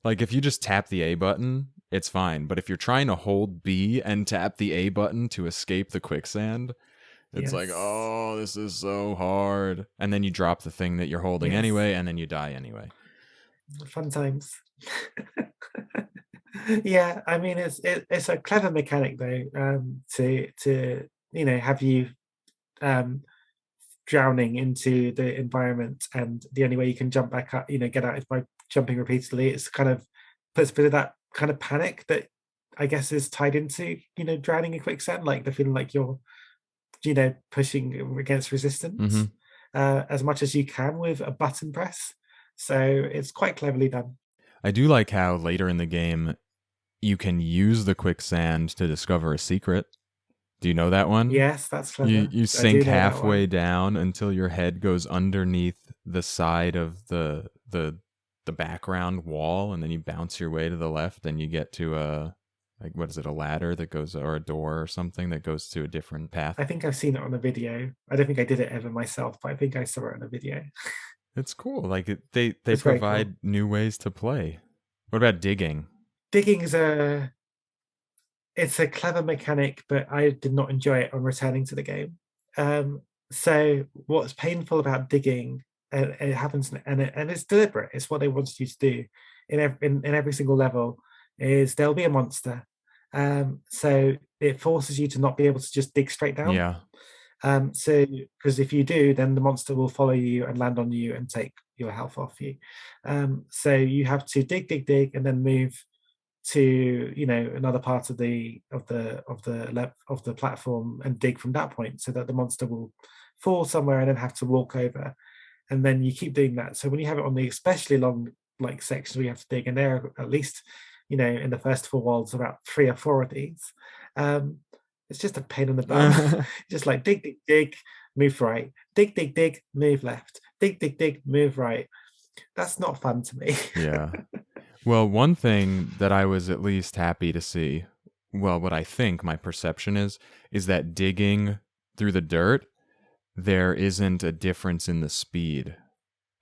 Like if you just tap the A button, it's fine. But if you're trying to hold B and tap the A button to escape the quicksand, it's like, Yes. oh, this is so hard. And then you drop the thing that you're holding Yes. anyway, and then you die anyway. Fun times. Yeah, I mean it's a clever mechanic though, to have you um drowning into the environment, and the only way you can jump back up, get out, is by jumping repeatedly. It's kind of puts a bit of that kind of panic that I guess is tied into, drowning in quicksand, like the feeling like you're, pushing against Mm-hmm. resistance as much as you can with a button press. So it's quite cleverly done. I do like how later in the game you can use the quicksand to discover a secret. Do you know that one? Yes, that's You clever. you I do sink know that halfway one. down until your head goes underneath the side of the background wall, and then you bounce your way to the left, and you get to a, like, what is it, a ladder that goes, or a door or something that goes to a different path. I think I've seen it on a video. I don't think I did it ever myself, but I think I saw it on a video. It's cool. Like they It's very cool. provide new ways to play. What about digging? Digging is it's a clever mechanic, but I did not enjoy it on returning to the game. So what's painful about digging, it happens, and it's deliberate. It's what they wanted you to do in every single level. Is there'll be a monster, so it forces you to not be able to just dig straight down. Yeah. So because if you do, then the monster will follow you and land on you and take your health off you. So you have to dig, and then move to another part of the platform and dig from that point, so that the monster will fall somewhere and then have to walk over, and then you keep doing that. So when you have it on the especially long like sections where you have to dig, and there are at least in the first four worlds about 3 or 4 of these, um it's just a pain in the bum. Just like dig, move right, dig, move left, dig, move right. That's not fun to me. Yeah. Well, one thing that I was at least happy to see, well, what I think my perception is that digging through the dirt, there isn't a difference in the speed,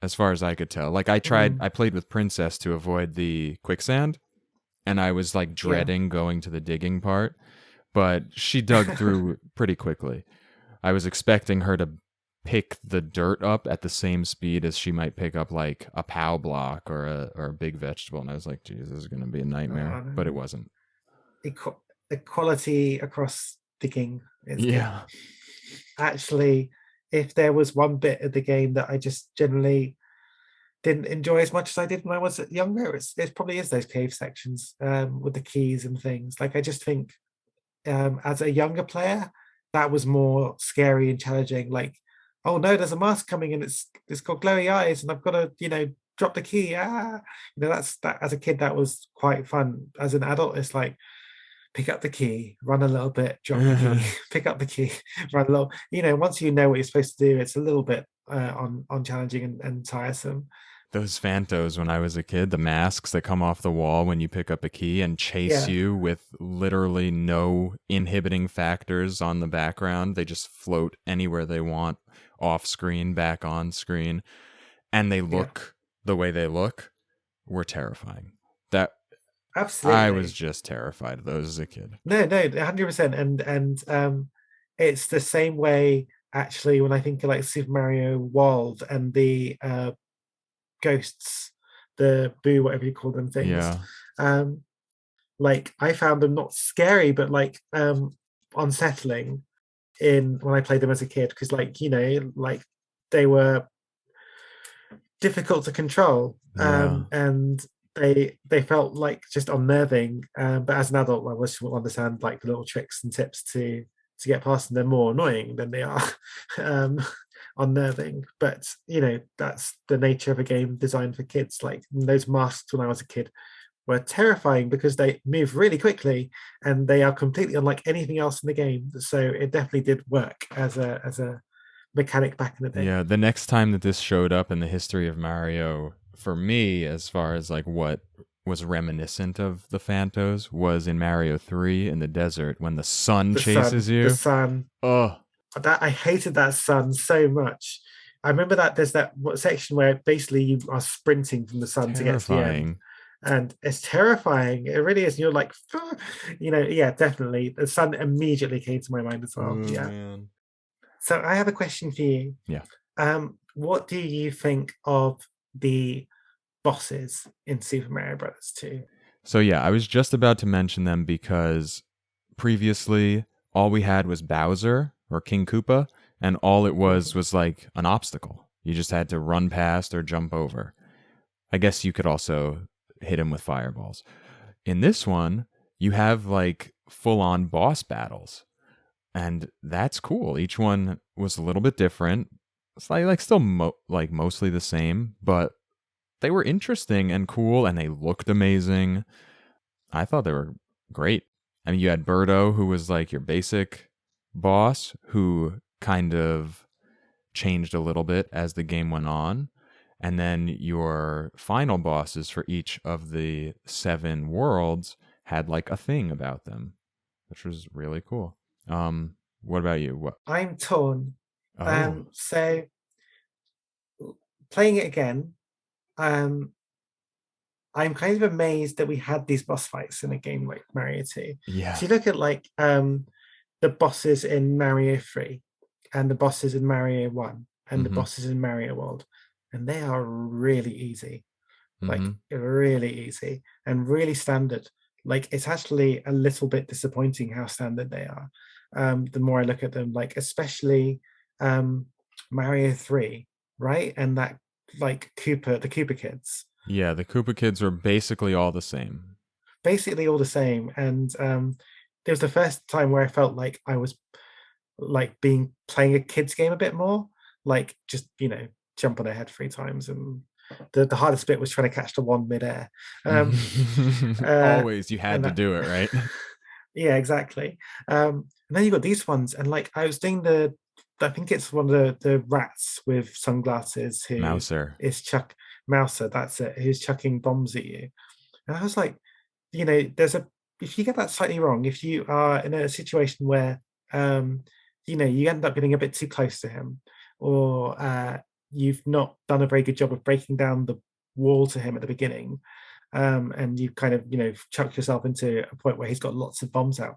as far as I could tell. Like Mm, I played with Princess to avoid the quicksand, and I was like yeah. dreading going to the digging part, but she dug through pretty quickly. I was expecting her to pick the dirt up at the same speed as she might pick up like a POW block or a big vegetable, and I was like, "Geez, this is going to be a nightmare." But it No. wasn't. Equality across digging is good. Yeah, Actually, if there was one bit of the game that I just generally didn't enjoy as much as I did when I was younger, it probably is those cave sections with the keys and things. Like I just think as a younger player, that was more scary and challenging. Like, oh no, there's a mask coming and it's got glowy eyes, and I've got to drop the key. That's that. As a kid, that was quite fun. As an adult, it's like pick up the key, run a little bit, drop the key, pick up the key, run a little. Once you know what you're supposed to do, it's a little bit on challenging and tiresome. those Phantos when I was a kid, the masks that come off the wall when you pick up a key and chase Yeah, you with literally no inhibiting factors on the background. They just float anywhere they want, off screen, back on screen, and they yeah, look the way they look, were terrifying. That I was absolutely. just terrified of those as a kid. No, 100%. And it's the same way actually when I think of like Super Mario World and the ghosts, the boo, whatever you call them things. Yeah. Um, like I found them not scary, but like unsettling in when I played them as a kid, because like they were difficult to control, Yeah. and they felt like just unnerving. But as an adult, I wish to understand like the little tricks and tips to get past them. They're more annoying than they are um, unnerving. But that's the nature of a game designed for kids. Like those masks when I was a kid were terrifying because they move really quickly and they are completely unlike anything else in the game. So it definitely did work as a mechanic back in the day. Yeah. The next time that this showed up in the history of Mario, for me, as far as like what was reminiscent of the Phantos, was in Mario 3 in the desert when the sun The chases sun, the you. sun. Oh, That I hated that sun so much. I remember that there's that section where basically you are sprinting from the sun to get to the end. Terrifying. And it's terrifying. It really is. You're like, yeah, definitely. The sun immediately came to my mind as Oh well. Yeah. man. So I have a question for you. Yeah. What do you think of the bosses in Super Mario Brothers 2? So yeah, I was just about to mention them because previously all we had was Bowser or King Koopa, and all it was like an obstacle. You just had to run past or jump over. I guess you could also hit him with fireballs. In this one, you have like full on boss battles. And that's cool. Each one was a little bit different. It's like still like mostly the same, but they were interesting and cool, and they looked amazing. I thought they were great. I mean, you had Birdo, who was like your basic boss, who kind of changed a little bit as the game went on. And then your final bosses for each of the 7 worlds had like a thing about them, which was really cool. What about you? What? I'm torn. Oh, So playing it again, um, I'm kind of amazed that we had these boss fights in a game like Mario 2. yeah. So you look at like the bosses in Mario 3 and the bosses in Mario 1 and the Mm-hmm. bosses in Mario World, and they are really easy. Mm-hmm. Like really easy and really standard. Like it's actually a little bit disappointing how standard they are. The more I look at them, like especially Mario 3, right? And that like the Cooper kids, Yeah, the Koopa kids were basically all the same. basically all the same. And it was the first time where I felt like I was like playing a kids game a bit more, like just jump on their head 3 times, and the hardest bit was trying to catch the wand midair. Um, uh, Always, you had and to that, do it, right? yeah, exactly. And then you got these ones, and like I was doing I think it's one of the rats with sunglasses who Mouser. is Mouser, that's it, who's chucking bombs at you. And I was like, there's if you get that slightly wrong, if you are in a situation where um, you end up getting a bit too close to him, or you've not done a very good job of breaking down the wall to him at the beginning, and you kind of chucked yourself into a point where he's got lots of bombs out.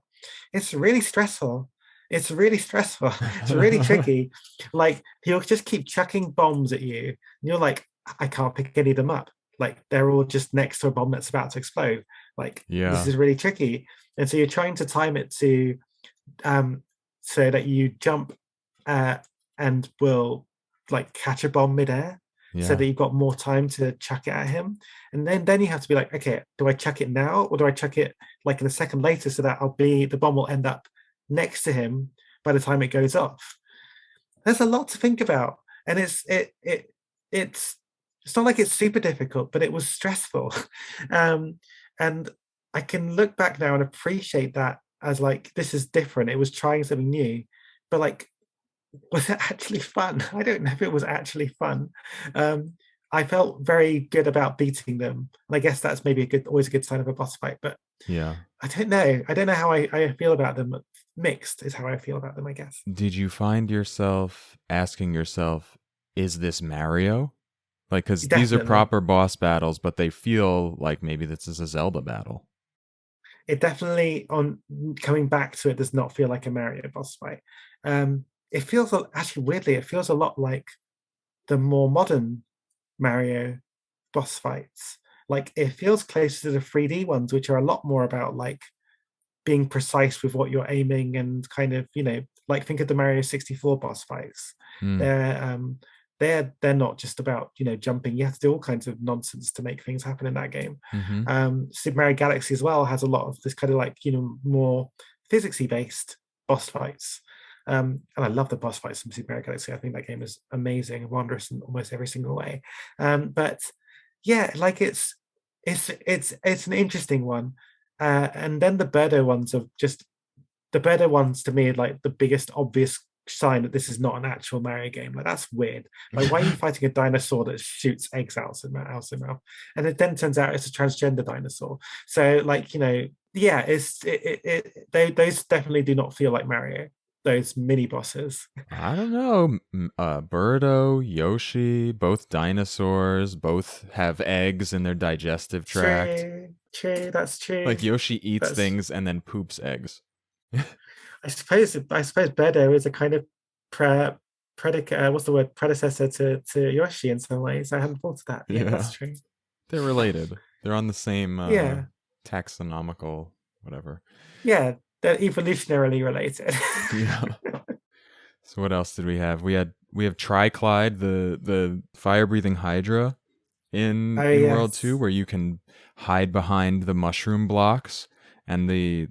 It's really stressful. It's really stressful. It's really tricky. Like he'll just keep chucking bombs at you, and you're like, I can't pick any of them up. Like they're all just next to a bomb that's about to explode. Like this Yeah. is really tricky, and so you're trying to time it to so that you jump and will like catch a bomb midair, so Yeah. that you've got more time to chuck it at him. And then you have to be like, okay, do I chuck it now or do I chuck it like in a second later, so that the bomb will end up next to him by the time it goes off? There's a lot to think about, and it's not like it's super difficult, but it was stressful. And I can look back now and appreciate that as like, this is different. It was trying something new, but like, was it actually fun? I don't know if it was actually fun. I felt very good about beating them, and I guess that's maybe always a good sign of a boss fight. But Yeah. I don't know. I don't know how I feel about them. Mixed is how I feel about them, I guess. Did you find yourself asking yourself, is this Mario? Like, because these are Definitely. proper boss battles, but they feel like maybe this is a Zelda battle. It definitely, on coming back to it, does not feel like a Mario boss fight. It feels actually weirdly, it feels a lot like the more modern Mario boss fights. Like it feels closer to the 3D ones, which are a lot more about like being precise with what you're aiming, and kind of like think of the Mario 64 boss fights. Hmm. They're not just about jumping. You have to do all kinds of nonsense to make things happen in that game. Mm-hmm. Super Mario Galaxy as well has a lot of this kind of like more physicsy based boss fights. And I love the boss fights from Super Mario Galaxy. I think that game is amazing and wondrous in almost every single way. But yeah, like it's an interesting one. And then the Birdo ones are just the Birdo ones to me are like the biggest obvious sign that this is not an actual Mario game. Like that's weird. Like why are you fighting a dinosaur that shoots eggs out of their mouth? And it then turns out it's a transgender dinosaur. So like yeah, those definitely do not feel like Mario. those mini bosses. I don't know. Birdo, Yoshi, both dinosaurs, both have eggs in their digestive tract. True, true, that's true. Like Yoshi eats That's things and then poops eggs. I suppose Bedo is a kind of pre predicate what's the word predecessor to Yoshi in some ways. I hadn't thought of that. Yeah, that's Yeah, true. they're related. They're on the same Yeah, taxonomical whatever. yeah, they're evolutionarily related. Yeah. So what else did we have? We have Triclide, the fire breathing Hydra in Oh World 2, yes, where you can hide behind the mushroom blocks and the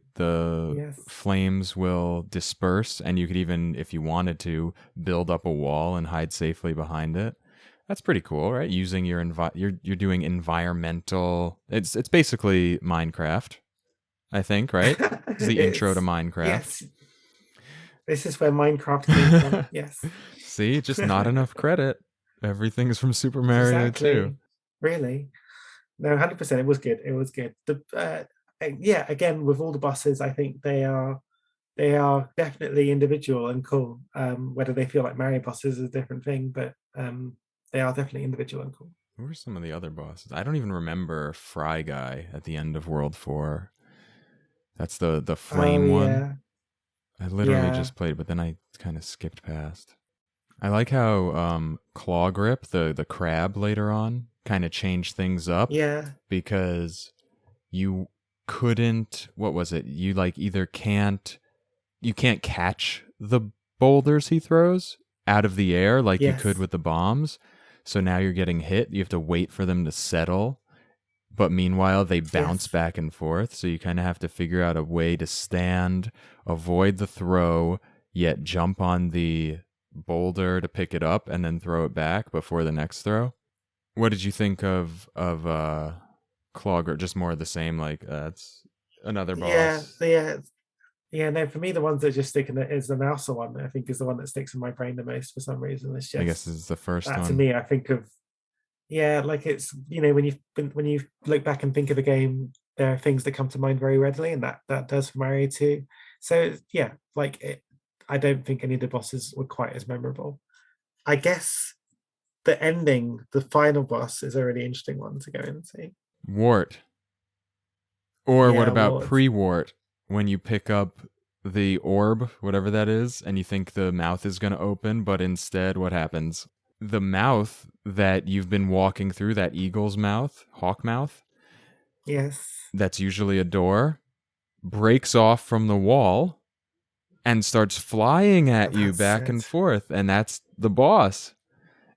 yes. flames will disperse, and you could even, if you wanted to, build up a wall and hide safely behind it. That's pretty cool, right? Using you're doing environmental. It's basically Minecraft, I think, right? It's the intro to It's Minecraft. yes. This is where Minecraft came from. Yes, See, just not enough credit. Everything's from Super Mario 2. exactly. Really. No, 100%. It was good. It was good. Yeah, again, with all the bosses, I think they are definitely individual and cool. Whether they feel like Mario bosses is a different thing, but they are definitely individual and cool. Who were some of the other bosses? I don't even remember Fry Guy at the end of World 4. That's the Oh flame one. yeah, I literally yeah, just played, but then I kind of skipped past. I like how Claw Grip, the crab later on, kind of changed things up yeah, because you couldn't, what was it? You like either can't catch the boulders he throws out of the air like you could yes, with the bombs. So now you're getting hit. You have to wait for them to settle. But meanwhile, they bounce yes, back and forth. So you kind of have to figure out a way to stand, avoid the throw, yet jump on the boulder to pick it up and then throw it back before the next throw. What did you think of Clogger? Just more of the same, like it's another yeah, boss. yeah, yeah. No, for me, the ones that just stick in it is the Mouser one. I think is the one that sticks in my brain the most for some reason. It's I guess just this is the first that to one. me. I think of yeah, like it's when you look back and think of the game, there are things that come to mind very readily, and that does for Mario too. So yeah, like I don't think any of the bosses were quite as memorable. I guess the ending, the final boss, is a really interesting one to go into. Wart. Or what Yeah, about Ward. pre-wart, when you pick up the orb, whatever that is, and you think the mouth is going to open, but instead what happens? The mouth that you've been walking through, that eagle's mouth, hawk mouth, Yes. that's usually a door, breaks off from the wall and starts flying Oh, at you that's back sad. and forth, and that's the boss.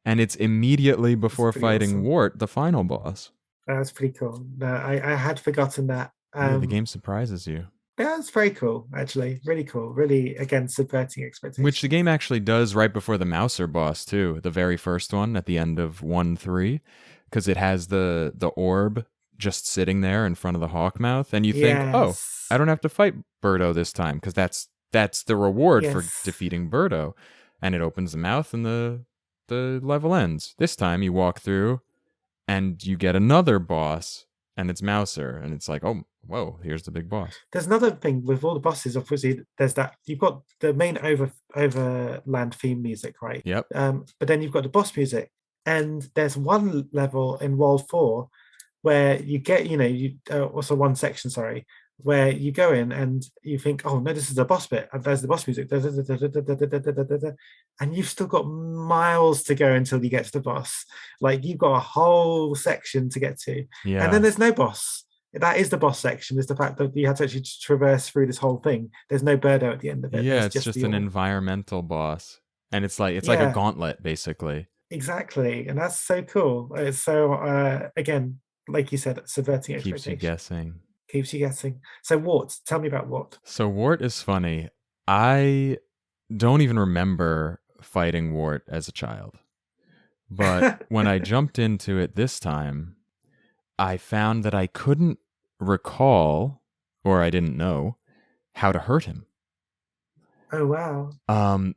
And it's immediately That's before pretty fighting awesome. Wart, the final boss. That's pretty cool. No, I had forgotten that. Yeah, the game surprises you. Yeah, that's very cool, actually. Really cool. Really, again, subverting Which the expectations. game actually does right before the Mouser boss too, the very first one at the end of 1-3, because it has the orb just sitting there in front of the hawk mouth, and you think, oh, I Yes. don't have to fight Birdo this time because that's the reward for Yes. defeating Birdo, and it opens the mouth and the level ends. This time you walk through and you get another boss, and it's Mouser, and it's like, oh, whoa, here's the big boss. There's another thing with all the bosses. Obviously, there's that you've got the main overland theme music, right? Yep. But then you've got the boss music, and there's one level in World Four where you get, you also one section, sorry, where you go in and you think, oh no, this is the boss bit, and there's the boss music, and you've still got miles to go until you get to the boss. Like you've got a whole section to get to, and then Yeah. there's no boss. That is the boss section. Is the fact that you had to actually traverse through this whole thing. There's no Birdo at the end of it. Yeah, There's it's just just the an orb. environmental boss. And it's like a Yeah, gauntlet basically. exactly, and that's so cool. It's so again, like you said, subverting Keeps you expectation. guessing. Keeps you guessing. So Wart, tell me about Wart. So Wart is funny. I don't even remember fighting Wart as a child. But when I jumped into it this time, I found that I couldn't recall, or I didn't know, how to hurt him. Oh wow. Um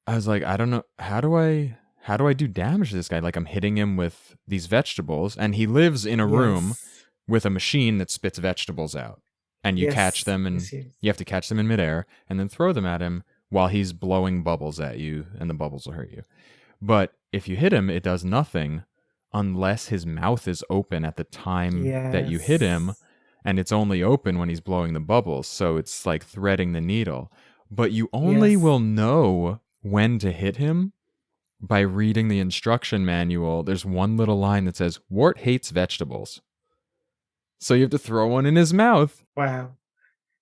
I was like, I don't know, how do I do damage to this guy? Like I'm hitting him with these vegetables, and he lives in a room Yes. with a machine that spits vegetables out. And you catch Yes. them, and Yes, yes. you have to catch them in midair and then throw them at him while he's blowing bubbles at you, and the bubbles will hurt you. But if you hit him, it does nothing unless his mouth is open at the time that you hit him, Yes. and it's only open when he's blowing the bubbles, so it's like threading the needle. But you only Yes. will know when to hit him by reading the instruction manual. There's one little line that says, "Wart hates vegetables." So you have to throw one in his mouth. Wow.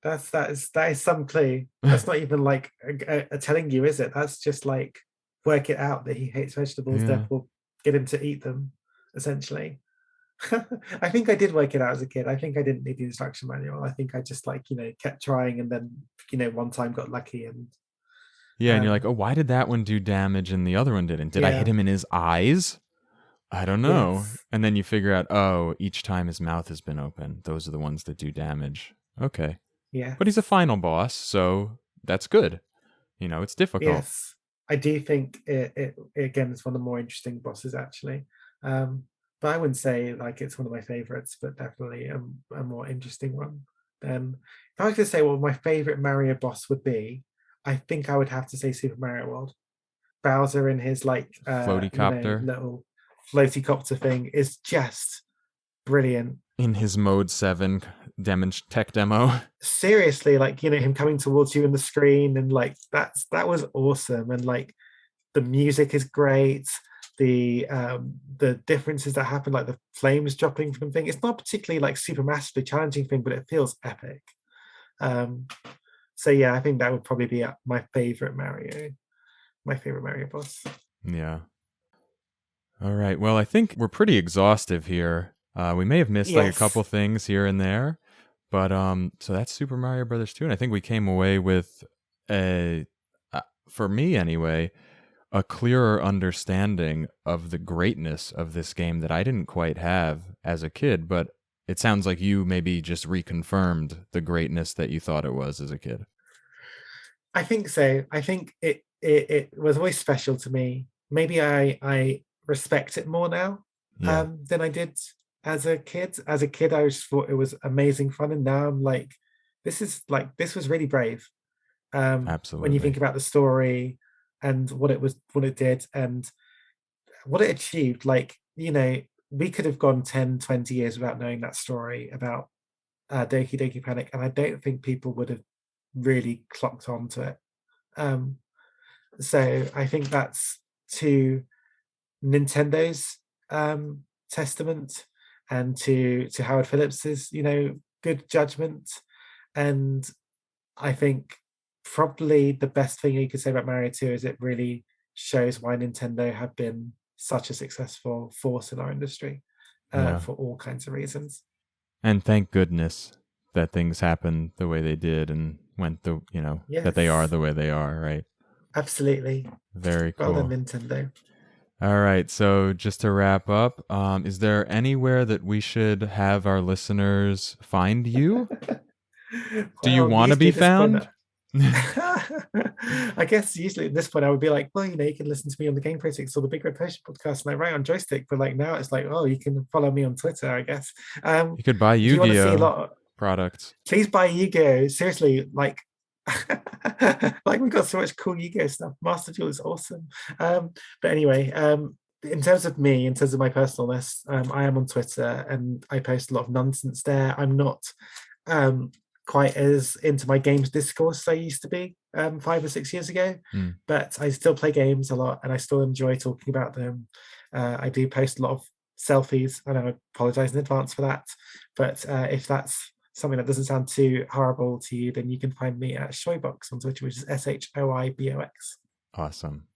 That is some clue. That's not even like a telling you, is it? That's just like work it out that he hates vegetables, Yeah. therefore get him to eat them, essentially. I think I did work it out as a kid. I think I didn't need the instruction manual. I think I just like, kept trying and then, one time got lucky and Yeah, and you're like, oh, why did that one do damage and the other one didn't? Did I hit yeah, him in his eyes? I don't know. yes. And then you figure out, oh, each time his mouth has been open, those are the ones that do damage. Okay. Yeah. But he's a final boss, so that's good. It's difficult. Yes. I do think it again is one of the more interesting bosses actually. But I wouldn't say like it's one of my favorites, but definitely a more interesting one. If I was to say what my favorite Mario boss would be, I think I would have to say Super Mario World. Bowser in his like Floaty copter. little floaty copter thing is just brilliant. In his Mode 7 tech demo. Seriously, like him coming towards you in the screen and like that was awesome. And like the music is great. The differences that happen, like the flames dropping from thing, it's not particularly like super massively challenging thing, but it feels epic. So yeah, I think that would probably be my favorite Mario boss. Yeah. All right. Well, I think we're pretty exhaustive here. We may have missed like a couple things here and there, but so that's Super Mario Brothers 2, and I think we came away with for me anyway, a clearer understanding of the greatness of this game that I didn't quite have as a kid, but it sounds like you maybe just reconfirmed the greatness that you thought it was as a kid. I think so. I think it was always special to me. Maybe I respect it more now than I did as a kid. As a kid, I just thought it was amazing fun, and now I'm like, this was really brave. Absolutely. When you think about the story and what it did and what it achieved, like, we could have gone 10, 20 years without knowing that story about Doki Doki Panic, and I don't think people would have really clocked onto it. So I think that's to Nintendo's testament and to Howard Phillips's, good judgment. And I think probably the best thing you could say about Mario 2 is it really shows why Nintendo have been such a successful force in our industry for all kinds of reasons. And thank goodness that things happened the way they did and went that they are the way they are, right? Absolutely. Very cool. Well done, Nintendo. All right, so just to wrap up, is there anywhere that we should have our listeners find you? Do you want to be found? I guess usually at this point I would be like, well, you can listen to me on the Game Critics or the Big Red Potion podcast, and I write on Joystiq. But like now it's like, oh, you can follow me on Twitter, I guess. You could buy Yu-Gi-Oh products. Please buy Yu-Gi-Oh. Seriously, like we've got so much cool Yu-Gi-Oh stuff. Master Duel is awesome. But anyway, in terms of me, in terms of my personalness, I am on Twitter and I post a lot of nonsense there. I'm not quite as into my games discourse as I used to be 5 or 6 years ago, but I still play games a lot and I still enjoy talking about them. I do post a lot of selfies and I apologize in advance for that, but if that's something that doesn't sound too horrible to you, then you can find me at Shoibox on Twitter, which is SHOIBOX. Awesome.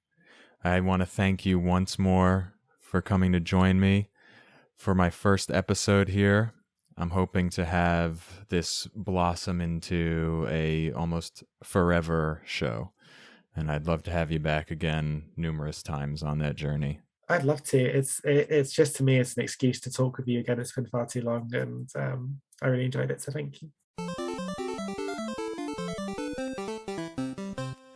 I want to thank you once more for coming to join me for my first episode here. I'm hoping to have this blossom into a almost forever show. And I'd love to have you back again numerous times on that journey. I'd love to. It's just, to me, it's an excuse to talk with you again. It's been far too long and I really enjoyed it. So thank you.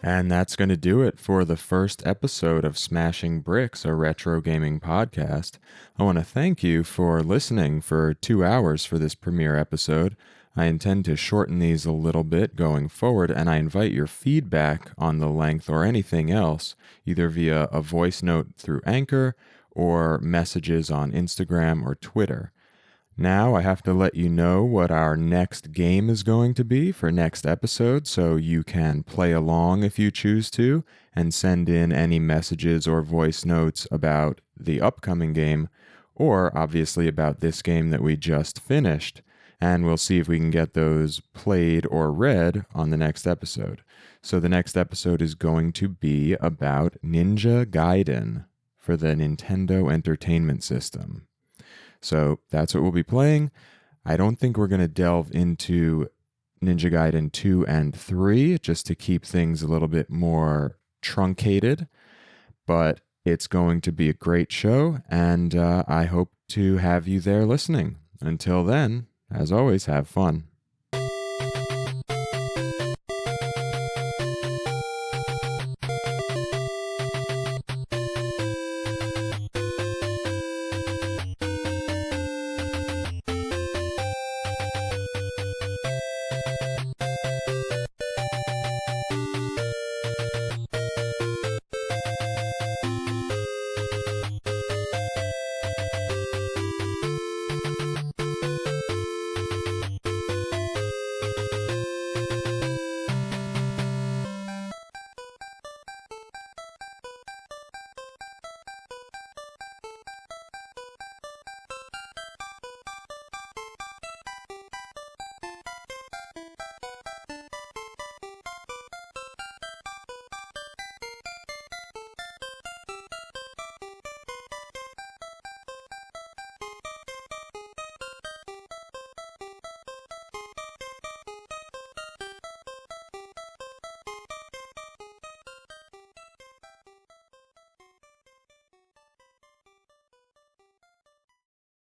And that's going to do it for the first episode of Smashing Bricks, a retro gaming podcast. I want to thank you for listening for 2 hours for this premiere episode. I intend to shorten these a little bit going forward, and I invite your feedback on the length or anything else, either via a voice note through Anchor or messages on Instagram or Twitter. Now I have to let you know what our next game is going to be for next episode, so you can play along if you choose to, and send in any messages or voice notes about the upcoming game, or obviously about this game that we just finished. And we'll see if we can get those played or read on the next episode. So the next episode is going to be about Ninja Gaiden for the Nintendo Entertainment System. So that's what we'll be playing. I don't think we're going to delve into Ninja Gaiden 2 and 3 just to keep things a little bit more truncated, but it's going to be a great show, and I hope to have you there listening. Until then, as always, have fun.